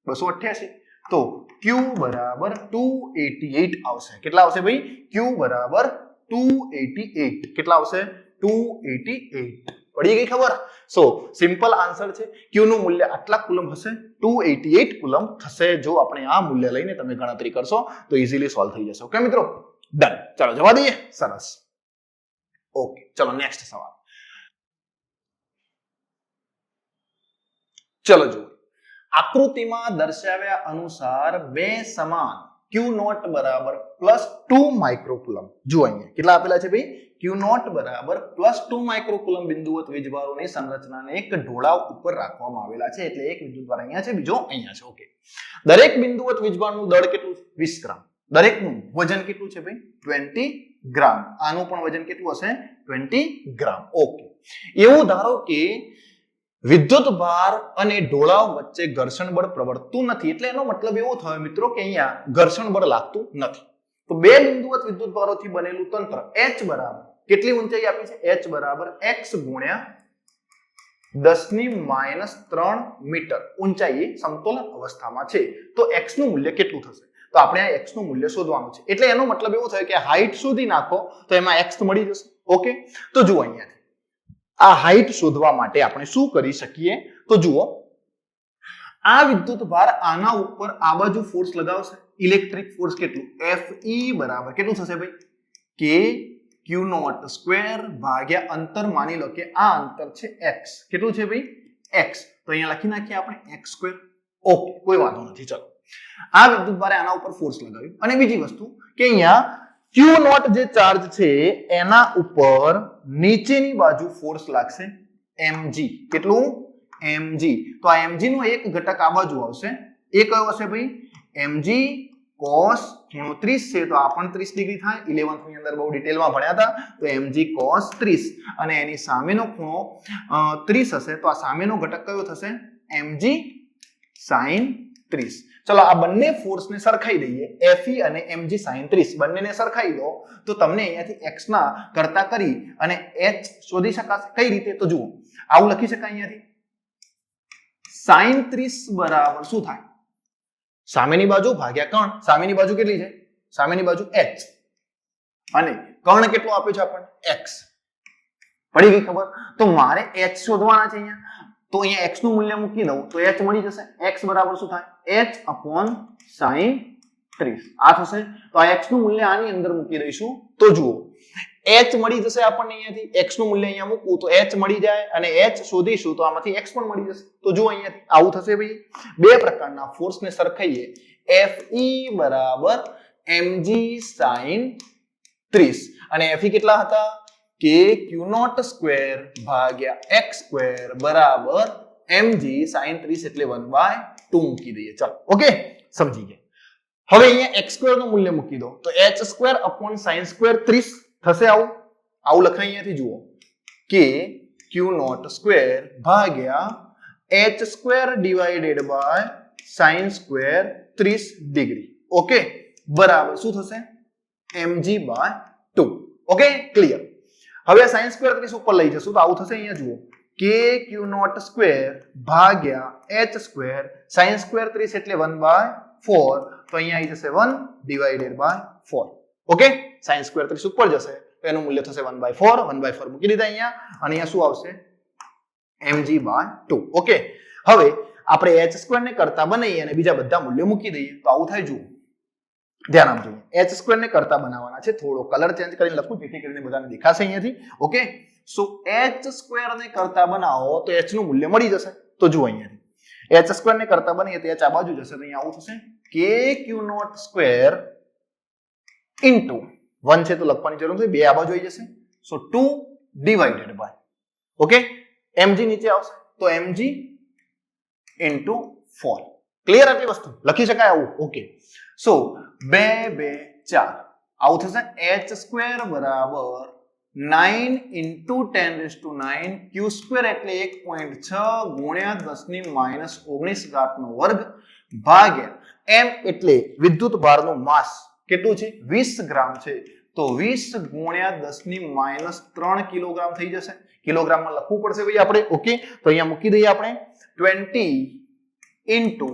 288. તો Q બરાબર 288 આવશે. કેટલા આવશે ભાઈ? Q બરાબર 288. કેટલા આવશે? 288. પડી ગઈ ખબર? સો સિમ્પલ આન્સર છે. Q નું મૂલ્ય આટલા કુલમ્બ હશે, 288 કુલમ્બ થશે. જો આપણે આ મૂલ્ય લઈને તમે ગણતરી કરશો તો ઇઝીલી સોલ્વ થઈ જશે. ઓકે મિત્રો, ડન. ચાલો જવા દઈએ. સરસ. ઓકે, ચલો નેક્સ્ટ સવાલ. ચલો જુઓ. આકૃતિમાં દર્શાવ્યા અનુસાર બે સમાન Q0 બરાબર +2 માઇક્રોકુલમ્બ. જુઓ અહીંયા કેટલા આપેલા છે ભાઈ? Q0 બરાબર +2 માઇક્રોકુલમ્બ બિંદુવત વીજભારોની સંરચનાને એક ઢોળાવ ઉપર રાખવામાં આવેલા છે. એટલે એક વિદ્યુતભાર અહીંયા છે, બીજો અહીંયા છે. ઓકે, દરેક બિંદુવત વીજભારનું દળ કેટલું છે? 20 ગ્રામ. દરેકનું વજન કેટલું છે ભાઈ? 20 ગ્રામ. આનું પણ વજન કેટલું હશે? 20 ગ્રામ. ઓકે, એવું ધારો કે વિદ્યુત ભાર અને ઢોળાવ વચ્ચે ઘર્ષણ બળ પ્રવર્તતું નથી, એટલે એનો મતલબ એવો થયો મિત્રો કે અહીંયા ઘર્ષણ બળ લાગતું નથી. તો બે બિંદુવત વિદ્યુત ભારોથી બનેલું તંત્ર H બરાબર કેટલી ઊંચાઈ આપી છે? H બરાબર x ગુણ્યા 10⁻³ મીટર ઊંચાઈએ સમતોલન અવસ્થામાં છે. તો x નું મૂલ્ય કેટલું થશે? તો આપણે આ x નું મૂલ્ય શોધવાનું છે. એટલે એનો મતલબ એવો થયો કે હાઈટ શોધી નાખો તો એમાં x મળી જશે. ઓકે, તો જુઓ અહીંયા આ હાઈટ શોધવા માટે આપણે શું કરી શકીએ? તો જુઓ, આ વિદ્યુત ભાર આના ઉપર આ બાજુ ફોર્સ લગાવશે, ઇલેક્ટ્રિક ફોર્સ કેટલું? Fe બરાબર કેટલું થશે ભાઈ? k q0² ભાગ્યા અંતર, માની લો કે આ અંતર છે x. કેટલું છે ભાઈ? x. તો અહીંયા લખી નાખીએ આપણે x². ઓકે, કોઈ વાંધો નથી. ચલો, આ વિદ્યુત ભારે આના ઉપર ફોર્સ લગાવ્યું. અને બીજી વસ્તુ કે અહીંયા Q0 જે ચાર્જ છે એના ઉપર નીચેની બાજુ ફોર્સ લાગશે mg. કેટલું? mg. તો આ mg નો એક ઘટક આ બાજુ આવશે. એ કયો હશે ભાઈ? mg cos ખૂણો 30 છે, તો આ પણ 30 ડિગ્રી થાય. 11th ની અંદર બહુ ડિટેલમાં ભણ્યા હતા. તો mg cos 30 અને એની સામેનો ખૂણો 30 હશે, તો આ સામેનો ઘટક કયો થશે? mg sin 30. ચલો, આ બંને ફોર્સને સરખાઈ દઈએ, Fe અને mg sin 30 બંનેને સરખાઈ દો તો તમને અહીંયાથી x ના કરતા કરી અને h શોધી શકાશે. કઈ રીતે? તો જુઓ, આવું લખી શકાય અહીંયાથી sin 30 બરાબર શું થાય? સામેની બાજુ ભાગ્યા કર્ણ. સામેની બાજુ કેટલી છે? સામેની બાજુ h અને કર્ણ કેટલું આપ્યું છે આપણને? x. પડી ગઈ ખબર? તો મારે h શોધવાના છે અહીંયા. તો અહીંયા x નું મૂલ્ય મૂકી દઉં તો h મળી જશે. x બરાબર શું થાય? h upon sin 30. આ થશે. તો આ x નું મૂલ્ય આની અંદર મૂકી દઈશું. તો જુઓ, h મળી જશે આપણને અહીંયાથી. x નું મૂલ્ય અહીંયા મૂકવું તો h મળી જાય અને h શોધીશું તો આમાંથી x પણ મળી જશે. તો જુઓ અહીંયાથી આવું થશે ભાઈ. બે પ્રકારના ફોર્સને સરખાઈએ. Fe બરાબર mg sin 30 અને Fe કેટલા હતા? k q0² ભાગ્યા x² બરાબર mg sin 30 એટલે 1/2 મૂકી દઈએ. ચાલો, ઓકે, સમજી ગયા. હવે અહીંયા x² નું મૂલ્ય મૂકી દો તો h² upon sin² 30 થશે. આવું લખાય અહીંયાથી. જુઓ, k q0² ભાગ્યા h² divided by sin² 30 degree. Okay, બરાબર શું થશે? mg/2. Okay, clear. હવે sin² 30 ઉપર લઈ જશું તો આવું થશે. અહીંયા જુઓ, k q0² ભાગ્યા h² sin² 30 એટલે 1/4. તો અહીંયા આવી જશે 1 ડિવાઇડેડ બાય 4. ઓકે, sin² 30 ઉપર જશે તો એનું મૂલ્ય થશે 1/4. 1/4 મૂકી દીધા અહીંયા અને અહીંયા શું આવશે? mg/2. ઓકે, હવે આપણે h² ને કરતા બનાવીએ અને બીજા બધા મૂલ્યો મૂકી દઈએ તો આવું થાય. જુઓ, ધ્યાન આપજો, h² ને કરતા બનાવવાના છે. થોડો કલર ચેન્જ કરીને લખું જેથી કરીને બધાને દેખાશે અહીંયાથી. ઓકે, સો h² ને કરતા બનાવો તો h નું મૂલ્ય મળી જશે. તો જુઓ અહીંયાથી h² ને કરતા બનીએ તો h આ બાજુ જશે તો અહીંયા આવું થશે k q0² ઇન્ટુ 1 છે તો લખવાની જરૂર નથી, 2 આ બાજુ આવી જશે. સો 2 ડિવાઇડેડ બાય, ઓકે, mg નીચે આવશે તો mg ઇન્ટુ 4. ક્લિયર? આટલી વસ્તુ લખી શકાય આવું. ઓકે, સો 2 2 4 આવું થશે. h² બરાબર 9 into 10⁹ q² એટલે 1.6 ગુણ્યા 10⁻19 નો વર્ગ ભાગ્યા m એટલે વિદ્યુત ભારનું માસ કેટલું છે? 20 ગ્રામ છે. તો 20 ગુણ્યા 10⁻³ કિલોગ્રામ થઈ જશે. કિલોગ્રામમાં લખવું પડશે ભાઈ આપણે. ઓકે, તો અહીંયા મૂકી દઈએ આપણે 20 into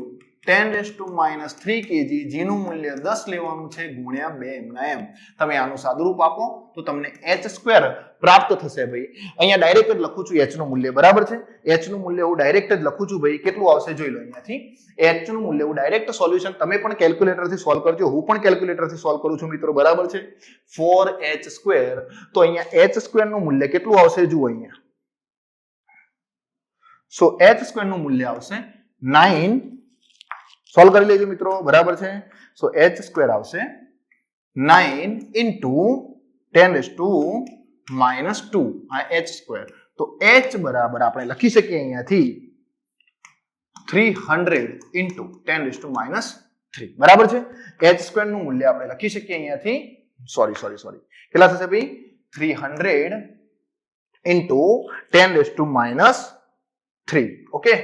10⁻³ kg, જેનું મૂલ્ય 10 લેવાનું છે ગુણ્યા 2 ના m. તમે આનું સાદુરૂપ આપો તો તમને h² પ્રાપ્ત થશે ભાઈ. અહીંયા ડાયરેક્ટ જ લખું છું h નું મૂલ્ય, બરાબર છે? h નું મૂલ્ય હું ડાયરેક્ટ જ લખું છું ભાઈ. કેટલું આવશે જોઈ લો અહીંયાથી. h નું મૂલ્ય હું ડાયરેક્ટ સોલ્યુશન તમે પણ કેલ્ક્યુલેટરથી સોલ્વ કરજો, હું પણ કેલ્ક્યુલેટરથી સોલ્વ કરું છું મિત્રો, બરાબર છે? 4h². તો અહીંયા h² નું મૂલ્ય કેટલું આવશે જુઓ અહીંયા. સો h² નું મૂલ્ય આવશે 9. સોલ્વ કરી લેજો મિત્રો, બરાબર છે? સો h² આવશે 9 into 10⁻², આ h². તો h બરાબર આપણે લખી શકીએ અહીંયાથી 300 into 10⁻³ બરાબર છે? h² નું મૂલ્ય આપણે લખી શકીએ અહીંયાથી સોરી કેટલા થશે ભાઈ? 300 into 10⁻³ 3 ઓકે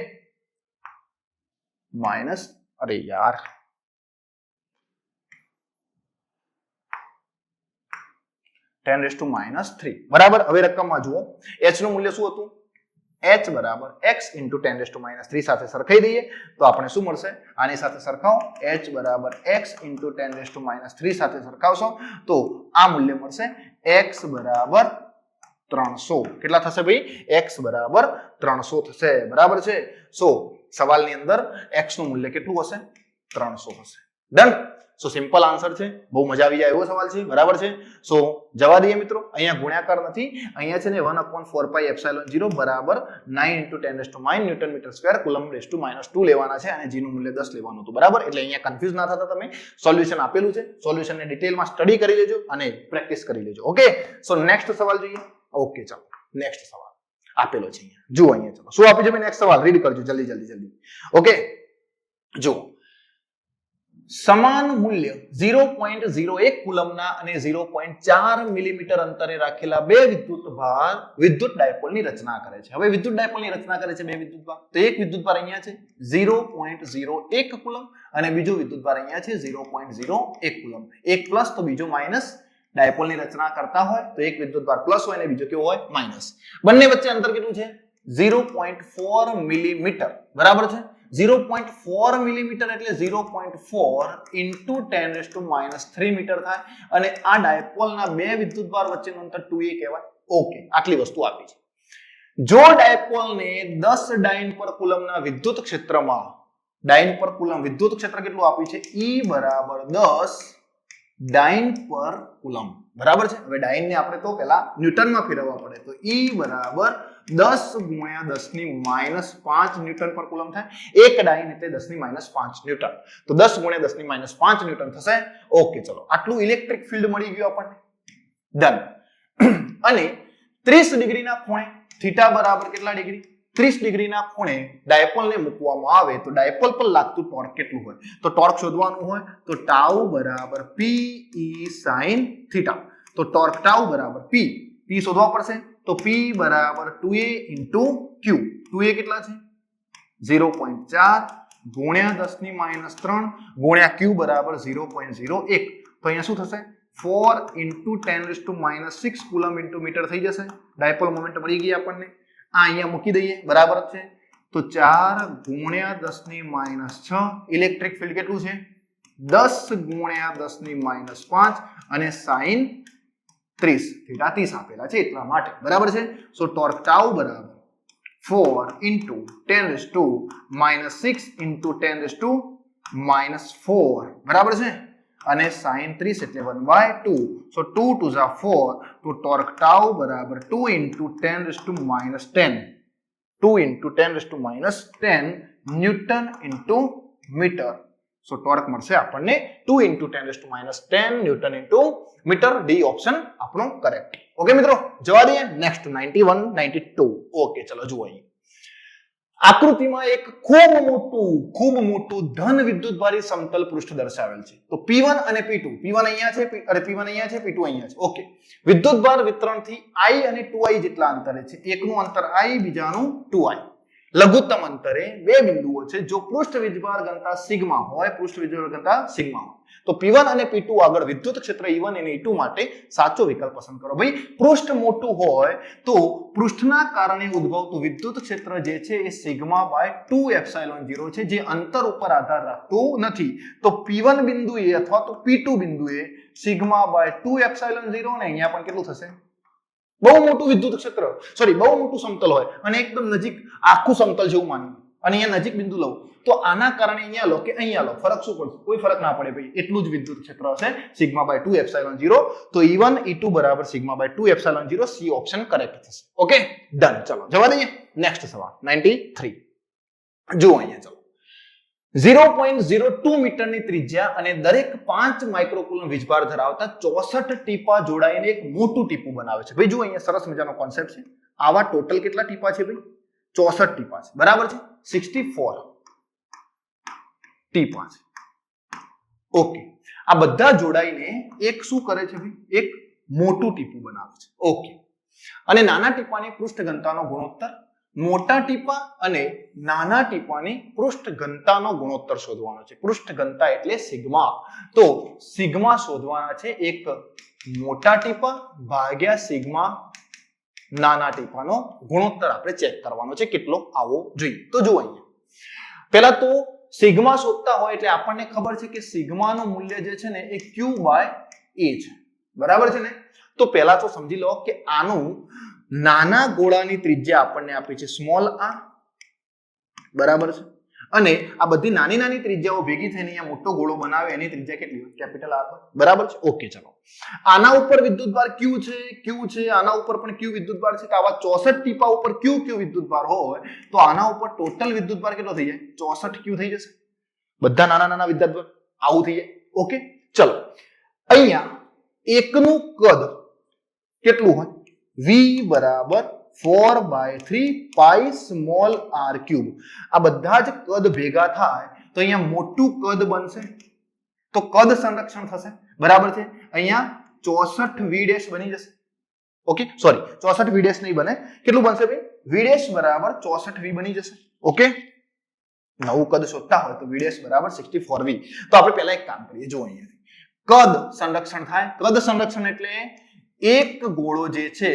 માઇનસ અરે યાર 10⁻³ બરાબર. હવે રકમમાં જુઓ h નું મૂલ્ય શું હતું h બરાબર x into 10⁻³ સાથે સરખાઈ દઈએ તો આપણે શું મળશે આની સાથે સરખાવો h બરાબર x into 10⁻³ સાથે સરખાવશો તો આ મૂલ્ય મળશે x બરાબર 300 કેટલા થશે ભાઈ x બરાબર 300 થશે બરાબર છે. સો સવાલની અંદર x નું મૂલ્ય કેટલું હશે 300 હશે. ડન. સો સિમ્પલ આન્સર છે. બહુ મજા આવી જાય એવો સવાલ છે બરાબર છે. સો જવા દઈએ મિત્રો અહીંયા ગુણાકાર નથી અહીંયા છે ને 1/4πε0 બરાબર 9 into 10⁻9 newton metre square coulomb -2 લેવાના છે અને g નું મૂલ્ય 10 લેવાનું હતું બરાબર. એટલે અહીંયા કન્ફ્યુઝ ના થતા તમે સોલ્યુશન આપેલું છે સોલ્યુશનને ડિટેલમાં સ્ટડી કરી લેજો અને પ્રેક્ટિસ કરી લેજો. ઓકે સો નેક્સ્ટ સવાલ જોઈએ. ઓકે ચાલો નેક્સ્ટ સવાલ આપેલો છે અહીંયા જુઓ અહીંયા ચલો શું આપ્યું છે નેક્સ્ટ સવાલ રીડ કરજો જલ્દી. ઓકે જુઓ સમાન મૂલ્ય 0.01 કુલમના અને 0.4 મિલીમીટર અંતરે રાખેલા બે વિદ્યુત ડાયપોલની રચના કરે છે. હવે વિદ્યુત ડાયપોલની રચના કરે છે બે વિદ્યુતભાર. તો એક વિદ્યુતભાર અહીંયા છે 0.01 કુલમ અને બીજો વિદ્યુતભાર અહીંયા છે 0.01 કુલમ. એક પ્લસ તો બીજો માઇનસ. ડાયપોલની રચના કરતા હોય તો એક વિદ્યુતભાર પ્લસ હોય અને બીજો કેવો હોય માઇનસ. બંને વચ્ચે અંતર કેટલું છે 0.4 મિલીમીટર બરાબર છે. 0.4 મિલીમીટર એટલે 0.4 into 10⁻³ મીટર થાય અને આ ડાયપોલના બે વિદ્યુતભાર વચ્ચેનું અંતર 2a કહેવાય. ઓકે આટલી વસ્તુ આપી છે. જો ડાયપોલને 10 ડાઇન પર કુલમના વિદ્યુત ક્ષેત્રમાં ડાઇન પર કુલમ વિદ્યુત ક્ષેત્ર કેટલું આપ્યું છે E બરાબર 10 ડાઇન પર કુલમ બરાબર છે. હવે ડાઇન ને આપણે તો પહેલા ન્યૂટનમાં ફેરવવા પડે તો E બરાબર 10 × 10⁻5 ન્યૂટન પર કુલમ થાય. એક ડાઇન એટલે 10⁻5 ન્યૂટન તો 10 × 10⁻5 ન્યૂટન થશે. ઓકે ચલો આટલું ઇલેક્ટ્રિક ફિલ્ડ મળી ગયું આપણને. ડન. અને 30 ડિગ્રીના ખૂણે થીટા બરાબર કેટલા ડિગ્રી 30 ડિગ્રીના ખૂણે ડાયપોલને મૂકવામાં આવે તો ડાયપોલ પર લાગતું ટોર્ક કેટલું હોય તો ટોર્ક શોધવાનું હોય તો ટાઉ બરાબર P E sin થીટા. તો ટોર્ક ટાઉ બરાબર P શોધવા પડશે તો P બરાબર 2a into Q. 2a કેટલા છે 0.4 ગુણ્યા 10⁻³ ગુણ્યા Q બરાબર 0.01 તો અહીંયા શું થશે 4 into 10⁻6 કુલમ into મીટર થઈ જશે. ડાયપોલ મોમેન્ટ મળી ગઈ આપણને. આ અહીંયા મૂકી દઈએ બરાબર છે તો 4 ગુણ્યા 10⁻6 ઇલેક્ટ્રિક ફિલ્ડ કેટલું છે 10 ગુણ્યા 10⁻5 અને sin 30 થીટા 30 આપેલા છે એટલા માટે બરાબર છે. સો ટોર્ક ટાઉ બરાબર 4 into 10⁻6 into 10⁻4 બરાબર છે અને sin 30 એટલે 1/2 સો 2 2 = 4 તો ટોર્ક ટાઉ બરાબર 2 into 10⁻10 2 into 10⁻10 newton into metre. So torque મળશે આપણને 2 into 10⁻10 newton into metre. D option આપણો કરેક્ટ. ઓકે મિત્રો જવા દઈએ નેક્સ્ટ 91 92. ઓકે ચલો જુઓ અહીં આકૃતિમાં એક ખૂબ મોટું ધન વિદ્યુતભારી સમતલ પૃષ્ઠ દર્શાવેલ છે. તો P1 અને P2 P1 અહીંયા છે P1 અહીંયા છે P2 અહીંયા છે. ઓકે વિદ્યુતભાર વિતરણથી I અને 2I જેટલા અંતરે છે. એકનું અંતર I બીજાનું 2I. લઘુત્તમ અંતરે બે બિંદુઓ છે જો પૃષ્ઠ વીજભાર ઘનતા સિગ્મા હોય તો P1 અને P2 આગળ વિદ્યુત ક્ષેત્ર E1 અને E2 માટે સાચો વિકલ્પ પસંદ કરો. ભાઈ પૃષ્ઠ મોટું હોય તો પૃષ્ઠના કારણે ઉદ્ભવતું વિદ્યુત ક્ષેત્ર જે છે એ σ/2ε0 છે જે અંતર ઉપર આધાર રાખતું નથી. તો P1 બિંદુએ અથવા તો P2 બિંદુએ σ/2ε0 ને અહીંયા પણ કેટલું થશે બહુ મોટું વિદ્યુત ક્ષેત્ર બહુ મોટું સમતલ હોય અને એકદમ નજીક આખું સમતલ જેવું માની અને અહીંયા નજીક બિંદુ લઉં તો આના કારણે અહીંયા લો કે અહીંયા લો ફરક શું પડશે કોઈ ફરક ના પડે ભાઈ એટલું જ વિદ્યુત ક્ષેત્ર હશે σ/2ε0. તો E1 E2 બરાબર σ/2ε0 સી ઓપ્શન કરેક્ટ થશે. Okay done. ચલો જવા દઈએ નેક્સ્ટ સવાલ 93 જુઓ અહીંયા ચલો 0.02 મીટરની ત્રિજ્યા અને દરેક 5 માઇક્રોકુલમ વીજભાર ધરાવતા 64 ટીપા જોડાઈને એક મોટું ટીપું બનાવે છે. ભાઈ જુઓ અહીંયા સરસ મજાનો કોન્સેપ્ટ છે. આવા ટોટલ કેટલા ટીપા છે ભાઈ 64 ટીપા છે બરાબર છે 64 ટીપા છે. ઓકે આ બધા જોડાઈને એક શું કરે છે ભાઈ એક મોટું ટીપું બનાવે છે. ઓકે અને નાના ટીપાની પૃષ્ઠ ઘનતાનો ગુણોત્તર મોટા ટીપા અને નાના ટીપાની પૃષ્ઠ ઘનતાનો ગુણોત્તર શોધવાનો છે. પૃષ્ઠ ઘનતા એટલે સિગ્મા. તો સિગ્મા શોધવાના છે. એક મોટા ટીપા ભાગ્યા સિગ્મા નાના ટીપાનો ગુણોત્તર આપણે ચેક કરવાનો છે કેટલો આવવો જોઈએ. તો જુઓ અહીંયા પહેલા તો સિગ્મા શોધતા હોય એટલે આપણને ખબર છે કે સિગ્માનું મૂલ્ય જે છે ને એ Q/A છે. બરાબર છે ને? તો પહેલા તો સમજી લો કે આનું નાના ગોળાની ત્રિજ્યા આપણને આપી છે સ્મોલ r. બરાબર છે? અને આ બધી નાની નાની ત્રિજ્યાઓ ભેગી થઈને અહીંયા મોટો ગોળો બનાવે એની ત્રિજ્યા કેટલી હોય? કેપિટલ R હોય. બરાબર છે? ઓકે ચલો. આના ઉપર વિદ્યુતભાર Q છે, આના ઉપર પણ Q વિદ્યુતભાર છે. તો આવા 64 ટીપા ઉપર Q વિદ્યુતભાર હોય તો આના ઉપર ટોટલ વિદ્યુતભાર કેટલો થઈ જાય? 64 Q થઈ જશે. બધા નાના નાના વિદ્યુતભાર આવું થઈ જાય. ઓકે ચલો. અહીંયા એકનું કદ કેટલું હોય? V બરાબર 4/3 પાઈ સ્મોલ r ક્યુબ. આ બધા જ કદ ભેગા થાય તો અહીંયા મોટું કદ બનશે. તો કદ સંરક્ષણ થશે. બરાબર છે? અહીંયા 64 v ડેશ બની જશે. ઓકે સોરી 64 v ડેશ નહીં બને. કેટલું બનશે ભાઈ? v ડેશ બરાબર 64 v બની જશે. ઓકે નવું કદ શોધતા હોય તો v ડેશ બરાબર 64 v. તો આપણે પહેલા એક કામ કરીએ. જો અહીંયા કદ સંરક્ષણ થાય. કદ સંરક્ષણ એટલે એક ગોળો જે છે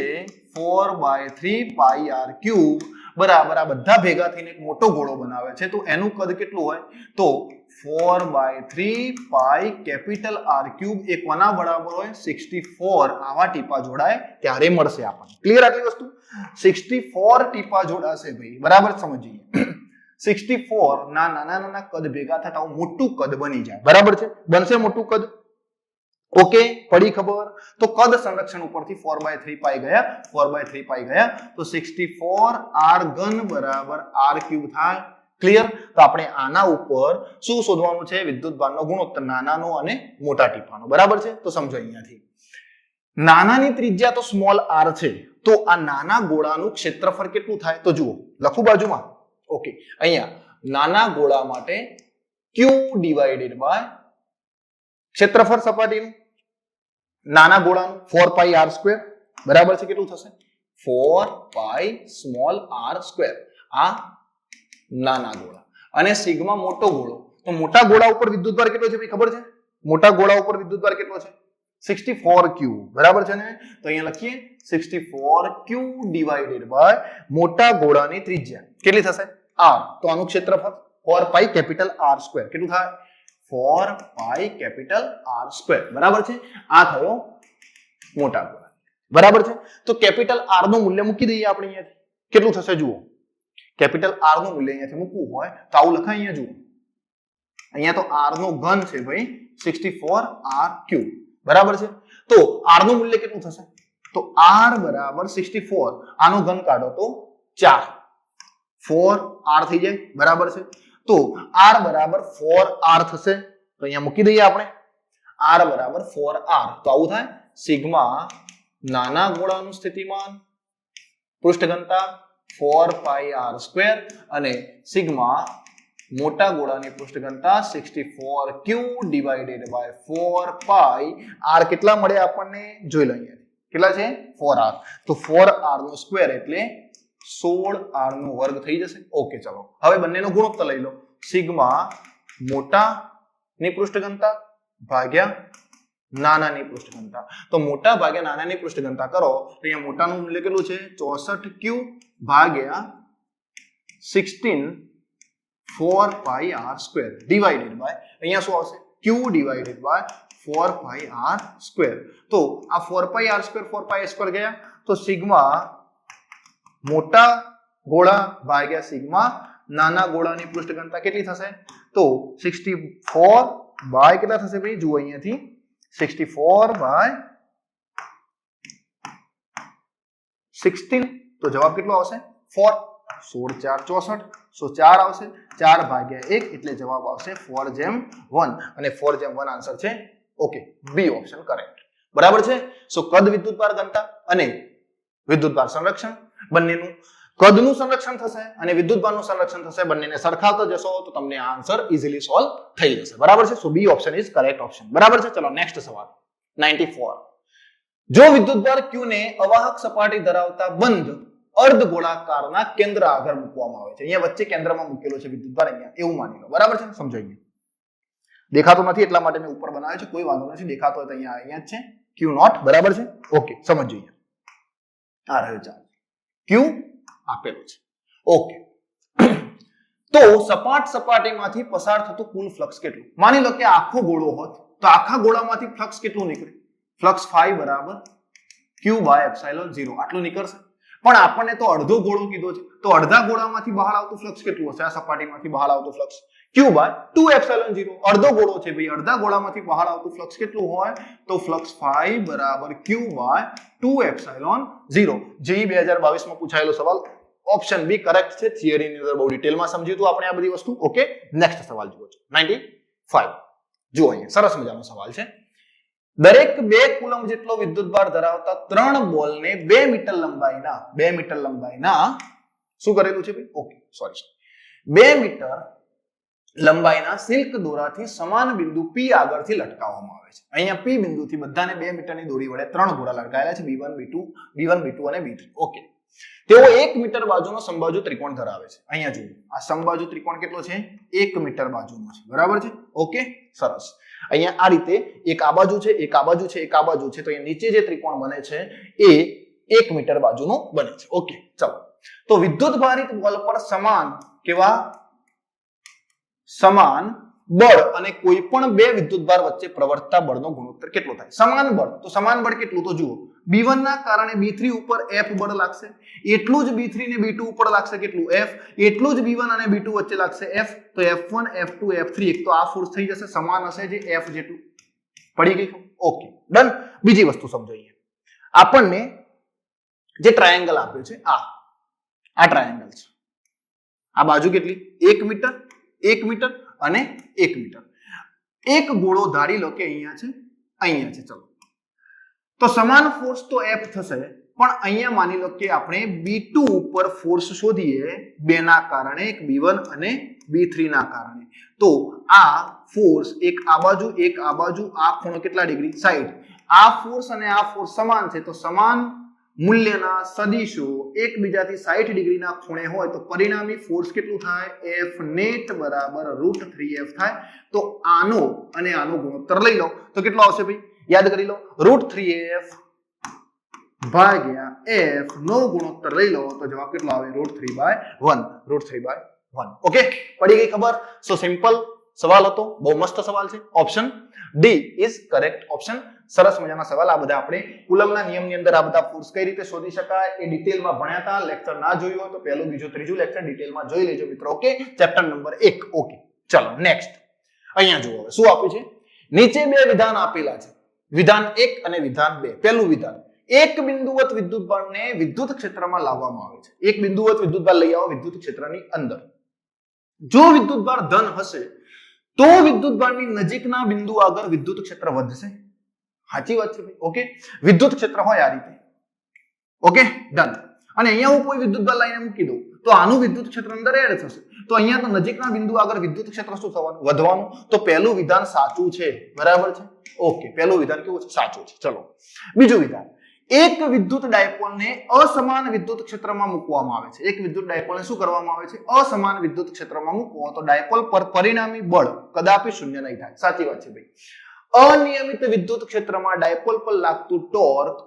4/3 પાઈ r ક્યુબ બરાબર આ બધા ભેગા થઈને એક મોટો ગોળો બનાવે છે. તો એનું કદ કેટલું હોય? તો 4/3 પાઈ કેપિટલ R ક્યુબ એ કોના બરાબર હોય? 64. આવા ટીપા જોડાય ત્યારે મળશે આપણને. ક્લિયર આટલી વસ્તુ? 64 ટીપા જોડાશે ભાઈ. બરાબર સમજીએ. 64 ના નાના નાના કદ ભેગા થતા મોટું કદ બની જાય. બરાબર છે? બનશે મોટું કદ. ઓકે પડી ખબર? તો કદ સંરક્ષણ ઉપરથી 4/3 પાઈ ગયા. 4/3 પાઈ ગયા તો 64 r ઘન બરાબર r ક્યુબ થાય. ક્લિયર? તો આપણે આના ઉપર શું શોધવાનું છે? વિદ્યુતભારનો ગુણોત્તર નાનાનો અને મોટા ટીપાનો. બરાબર છે? તો સમજો અહીંયાથી નાનાની ત્રિજ્યા તો સ્મોલ r છે. તો આ નાના ગોળાનું ક્ષેત્રફળ કેટલું થાય? તો જુઓ લખું બાજુમાં. ઓકે અહીંયા નાના ગોળા માટે Q ડિવાઇડેડ બાય ક્ષેત્રફળ સપાટીનું નાના ગોળાનું 4 પાઈ r સ્ક્વેર. બરાબર છે? કેટલું થશે? 4 પાઈ સ્મોલ r સ્ક્વેર. આ નાના ગોળા અને સિગ્મા મોટો ગોળો. તો મોટા ગોળા ઉપર વિદ્યુતભાર કેટલો છે ભાઈ? ખબર છે? મોટા ગોળા ઉપર વિદ્યુતભાર કેટલો છે? 64 q. બરાબર છે ને? તો અહીંયા લખીએ 64 q ડિવાઇડેડ બાય મોટા ગોળાની ત્રિજ્યા કેટલી થશે? r. તો આનું ક્ષેત્રફળ 4 પાઈ કેપિટલ r સ્ક્વેર. કેટલું થાય? 4 પાઈ કેપિટલ r સ્ક્વેર. બરાબર છે? આ થયો મોટા ગોળા. બરાબર છે? તો કેપિટલ r નું મૂલ્ય મૂકી દઈએ આપણે અહીંયાથી. કેટલું થશે જુઓ. કેપિટલ r નું મૂલ્ય અહીંયાથી મૂકવું હોય તો આવું લખાય. અહીંયા જુઓ અહીંયા તો r નો ઘન છે ભાઈ 64 r ક્યુબ. બરાબર છે? તો r નું મૂલ્ય કેટલું થશે? તો r બરાબર 64. આનો ઘન કાઢો તો 4. 4r થઈ જાય. બરાબર છે? તો r બરાબર 4r થશે. તો અહીંયા મૂકી દઈએ આપણે r બરાબર 4r. તો આવું થાય સિગ્મા નાના ગોળાનું સ્થિતિમાન પૃષ્ઠ ઘનતા 4 પાઈ r સ્ક્વેર અને સિગ્મા મોટા ગોળાની પૃષ્ઠ ઘનતા 64 q divided by 4 pi r. કેટલા મળે આપણને? જોઈ લો અહીંયા કેટલા છે? 4r. તો 4r નો સ્ક્વેર એટલે 16r નો વર્ગ થઈ જશે. ઓકે ચલો હવે બંનેનો ગુણોત્તર લઈ લો. સિગ્મા મોટા ની પૃષ્ઠ ઘનતા ભાગ્યા નાનાની પૃષ્ઠ ઘનતા. તો મોટા ભાગ્યા નાનાની પૃષ્ઠ ઘનતા કરો તો અહીંયા મોટાનું મૂલ્ય કેટલું છે? 64q ભાગ્યા 16 4 pi r square divided by અહીંયા શું આવશે? q divided by 4 pi r square. તો આ 4 pi r square 4 pi square ગયા તો સિગ્મા મોટા ગોળા ભાગ્યા સિગ્મા નાના ગોળાની પૃષ્ઠ ઘનતા કેટલી થશે? તો 64 બાય કેટલા થશે ભાઈ? જુઓ અહીંયાથી 64 બાય 16. તો જવાબ કેટલો આવશે? 4. 16 4 64. સો 4 આવશે. 4 ભાગ્યા 1 એટલે જવાબ આવશે 4/1 અને 4/1 આન્સર છે. Okay B option correct. બરાબર છે? સો કદ વિદ્યુતભાર ઘનતા અને વિદ્યુતભાર સંરક્ષણ બંનેનું કદનું સંરક્ષણ થશે અને વિદ્યુતભારનું સંરક્ષણ થશે. બંનેને સરખાવતા જશો તો તમને આ આન્સર ઇઝીલી સોલ્વ થઈ જશે. બરાબર છે? So B option is correct option. બરાબર છે? ચલો નેક્સ્ટ સવાલ 94. જો વિદ્યુતભાર q ને અવાહક સપાટી ધરાવતા બંધ અર્ધગોળાકારના કેન્દ્ર આગળ મૂકવામાં આવે છે. અહીંયા વચ્ચે કેન્દ્રમાં મૂકેલો છે વિદ્યુતભાર, અહીંયા એવું માની લો. બરાબર છે, સમજાઈએ. દેખાતો નથી એટલા માટે મેં ઉપર બનાવ્યો છે, કોઈ વાંધો નથી. દેખાતો હોય તો અહીંયા જ છે ક્યુ નોટ. બરાબર છે, ઓકે, સમજીએ. આ રહ્યો ચાર્જ ક્યુ આપેલો છે. ઓકે, તો સપાટીમાંથી પસાર થતું કુલ ફ્લક્સ કેટલું? માની લો કે આખો ગોળો હોત તો આખા ગોળામાંથી ફ્લક્સ કેટલું નીકળે? ફ્લક્સ phi બરાબર q/ε0 આટલું નીકળશે. પણ આપણને તો અડધો ગોળો કીધો છે, તો અડધા ગોળામાંથી બહાર આવતું ફ્લક્સ કેટલું હશે? આ સપાટીમાંથી બહાર આવતું ફ્લક્સ q/2ε0. અડધો ગોળો છે ભાઈ, અડધા ગોળામાંથી બહાર આવતું ફ્લક્સ કેટલું હોય? તો ફ્લક્સ phi બરાબર q/2ε0. જેઈ 2022 માં પૂછાયેલો સવાલ. ઓપ્શન બી કરેક્ટ છે. થિયરી ની અંદર બહુ ડિટેલમાં સમજ્યું હતું આપણે આ બધી વસ્તુ. ઓકે, નેક્સ્ટ સવાલ જુઓ છો 95. જુઓ અહીંયા સરસ મજાનો સવાલ છે. દરેક 2 કુલમ જેટલો વિદ્યુતભાર ધરાવતા 3 બોલને 2 મીટર લંબાઈના શું કરેલું છે ભાઈ? ઓકે, સોરી, 2 મીટર લંબાઈના સિલ્ક દોરાથી સમાન બિંદુ P આગળથી લટકાવવામાં આવે છે. અહીંયા P બિંદુથી બધાને 2 મીટરની દોરી વડે 3 દોરા લટકાયેલા છે, B1 B2 અને B3. ઓકે, તેઓ 1 મીટર બાજુનો સમબાજુ ત્રિકોણ ધરાવે છે. અહીંયા જુઓ, આ સમબાજુ ત્રિકોણ કેટલો છે? 1 મીટર બાજુનો છે. બરાબર છે, ઓકે, સરસ. અહીંયા આ રીતે એક આ બાજુ છે, એક આ બાજુ છે, એક આ બાજુ છે, તો અહીંયા નીચે જે ત્રિકોણ બને છે એ 1 મીટર બાજુનો બને છે. ઓકે, ચાલો. તો વિદ્યુત ભારિત બોલ પર સમાન બળ અને કોઈ પણ 2 વિદ્યુતભાર વચ્ચે પ્રવર્તતા બળનો ગુણોત્તર કેટલો થાય? સમાન બળ, તો સમાન બળ કેટલું? તો જુઓ, B1 ના કારણે B3 ઉપર F બળ લાગશે, એટલું જ B3 ને B2 ઉપર લાગશે કેટલું? F. એટલું જ B1 અને B2 વચ્ચે લાગશે F. તો F1 F2 F3 એક તો આ ફોર્સ થઈ જશે, સમાન હશે જે F જેટલું. પડી ગઈ? Okay, done. બીજી વસ્તુ સમજાઈએ. આપણને જે ટ્રાયેંગલ આપ્યું છે, આ ટ્રાયેંગલ છે. આ બાજુ કેટલી? 1 મીટર, 1 મીટર અને 1 મીટર. એક ગોળો ધારી લો કે અહીંયા છે, અહીંયા છે. ચલો, તો સમાન ફોર્સ તો F થશે, પણ અહીંયા માની લો કે આપણે B2 ઉપર ફોર્સ શોધીએ 2 ના કારણે, એક B1 અને B3 ના કારણે. તો આ ફોર્સ એક આ બાજુ, એક આ બાજુ, આ ખૂણો કેટલા ડિગ્રી? 60. આ ફોર્સ અને આ ફોર્સ સમાન છે, તો સમાન મૂલ્યના સદિશો એકબીજાથી 60 ડિગ્રીના ખૂણે હોય તો પરિણામી ફોર્સ કેટલું થાય? F net બરાબર √3F થાય. તો આનો અને આનો ગુણોત્તર લઈ લો તો કેટલો આવશે ભાઈ? યાદ કરી લો, √3F ભાગ્યા F નો ગુણોત્તર લઈ લો તો જવાબ કેટલો આવે? √3/1. ઓકે, પડી ગઈ ખબર? સો સિમ્પલ સવાલ હતો, બહુ મસ્ત સવાલ છે. Option D is correct option. સરસ મજાના સવાલ. આ બધા આપણે કુલમના નિયમની અંદર આ બધા ફોર્સ કઈ રીતે શોધી શકાય એ ડિટેલમાં ભણ્યા હતા. લેક્ચર ના જોયું હોય તો પહેલું, બીજું, ત્રીજું લેક્ચર ડિટેલમાં જોઈ લેજો મિત્રો. Okay, chapter number 1. ઓકે, ચલો નેક્સ્ટ. અહીંયા જુઓ શું આપ્યું છે. નીચે 2 વિધાન આપેલા છે, વિધાન 1 અને વિધાન 2. પહેલું વિધાન, એક બિંદુવત વિદ્યુતભારને વિદ્યુત ક્ષેત્રમાં લાવવામાં આવે છે. એક બિંદુવત વિદ્યુતભાર લઈ આવો વિદ્યુત ક્ષેત્રની અંદર. જો વિદ્યુતભાર ધન હશે તો વિદ્યુતભારની નજીકના બિંદુ આગળ વિદ્યુત ક્ષેત્ર વધશે. સાચી વાત છે ભાઈ. ઓકે, વિદ્યુત ક્ષેત્ર હોય આ રીતે. Okay, done. અને અહીંયા હું કોઈ વિદ્યુતભાર લાઈને મૂકી દઉં તો આનું વિદ્યુત ક્ષેત્ર અંદર એડ થશે. તો અહીંયા તો નજીકના બિંદુ આગળ વિદ્યુત ક્ષેત્ર શું થવાનું? વધવાનું. તો પહેલું વિધાન સાચું છે. બરાબર છે, ઓકે, પહેલું વિધાન કેવું છે? સાચું છે. ચલો, બીજું વિધાન, એક વિદ્યુત ડાયપોલને અસમાન વિદ્યુત ક્ષેત્રમાં મૂકવામાં આવે છે. એક વિદ્યુત ડાયપોલને શું કરવામાં આવે છે? અસમાન વિદ્યુત ક્ષેત્રમાં મૂકવો તો ડાયપોલ પર પરિણામી બળ કદાપી શૂન્ય નહીં થાય. સાચી વાત છે ભાઈ. અનિયમિત વિદ્યુત ક્ષેત્રમાં ડાયપોલ પર લાગતું ટોર્ક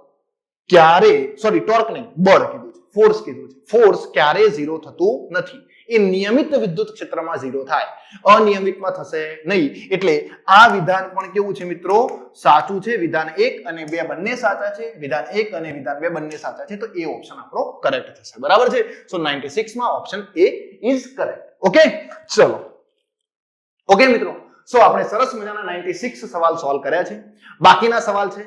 ટોર્ક નહીં, બળ કીધું છે, ફોર્સ કીધું છે. ફોર્સ ક્યારે 0 થતું નથી. એ નિયમિત વિદ્યુત ક્ષેત્રમાં 0 થાય, અનિયમિતમાં થશે નહીં. એટલે આ વિધાન પણ કેવું છે મિત્રો? સાચું છે. વિધાન 1 અને 2 બંને સાચા છે. વિધાન 1 અને વિધાન 2 બંને સાચા છે. તો એ ઓપ્શન આપણો કરેક્ટ થશે. બરાબર છે. સો 96 માં option A is correct. Okay, ચલો. ઓકે મિત્રો, સો આપણે સરસ મજાના 96 સવાલ સોલ્વ કર્યા છે. બાકીના સવાલ છે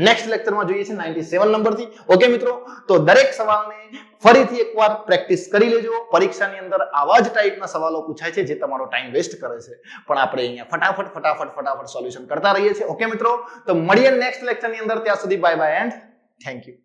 નેક્સ્ટ લેક્ચરમાં જોઈએ છે 97 નંબરથી. ઓકે મિત્રો, તો દરેક સવાલને ફરીથી એકવાર પ્રેક્ટિસ કરી લેજો. પરીક્ષાની અંદર આવા જ ટાઈપના સવાલો પૂછાય છે જે તમારો ટાઈમ વેસ્ટ કરે છે, પણ આપણે અહીંયા ફટાફટ સોલ્યુશન કરતા રહીએ છીએ. ઓકે મિત્રો, તો મળીએ નેક્સ્ટ લેક્ચરની અંદર. ત્યાં સુધી bye bye and thank you.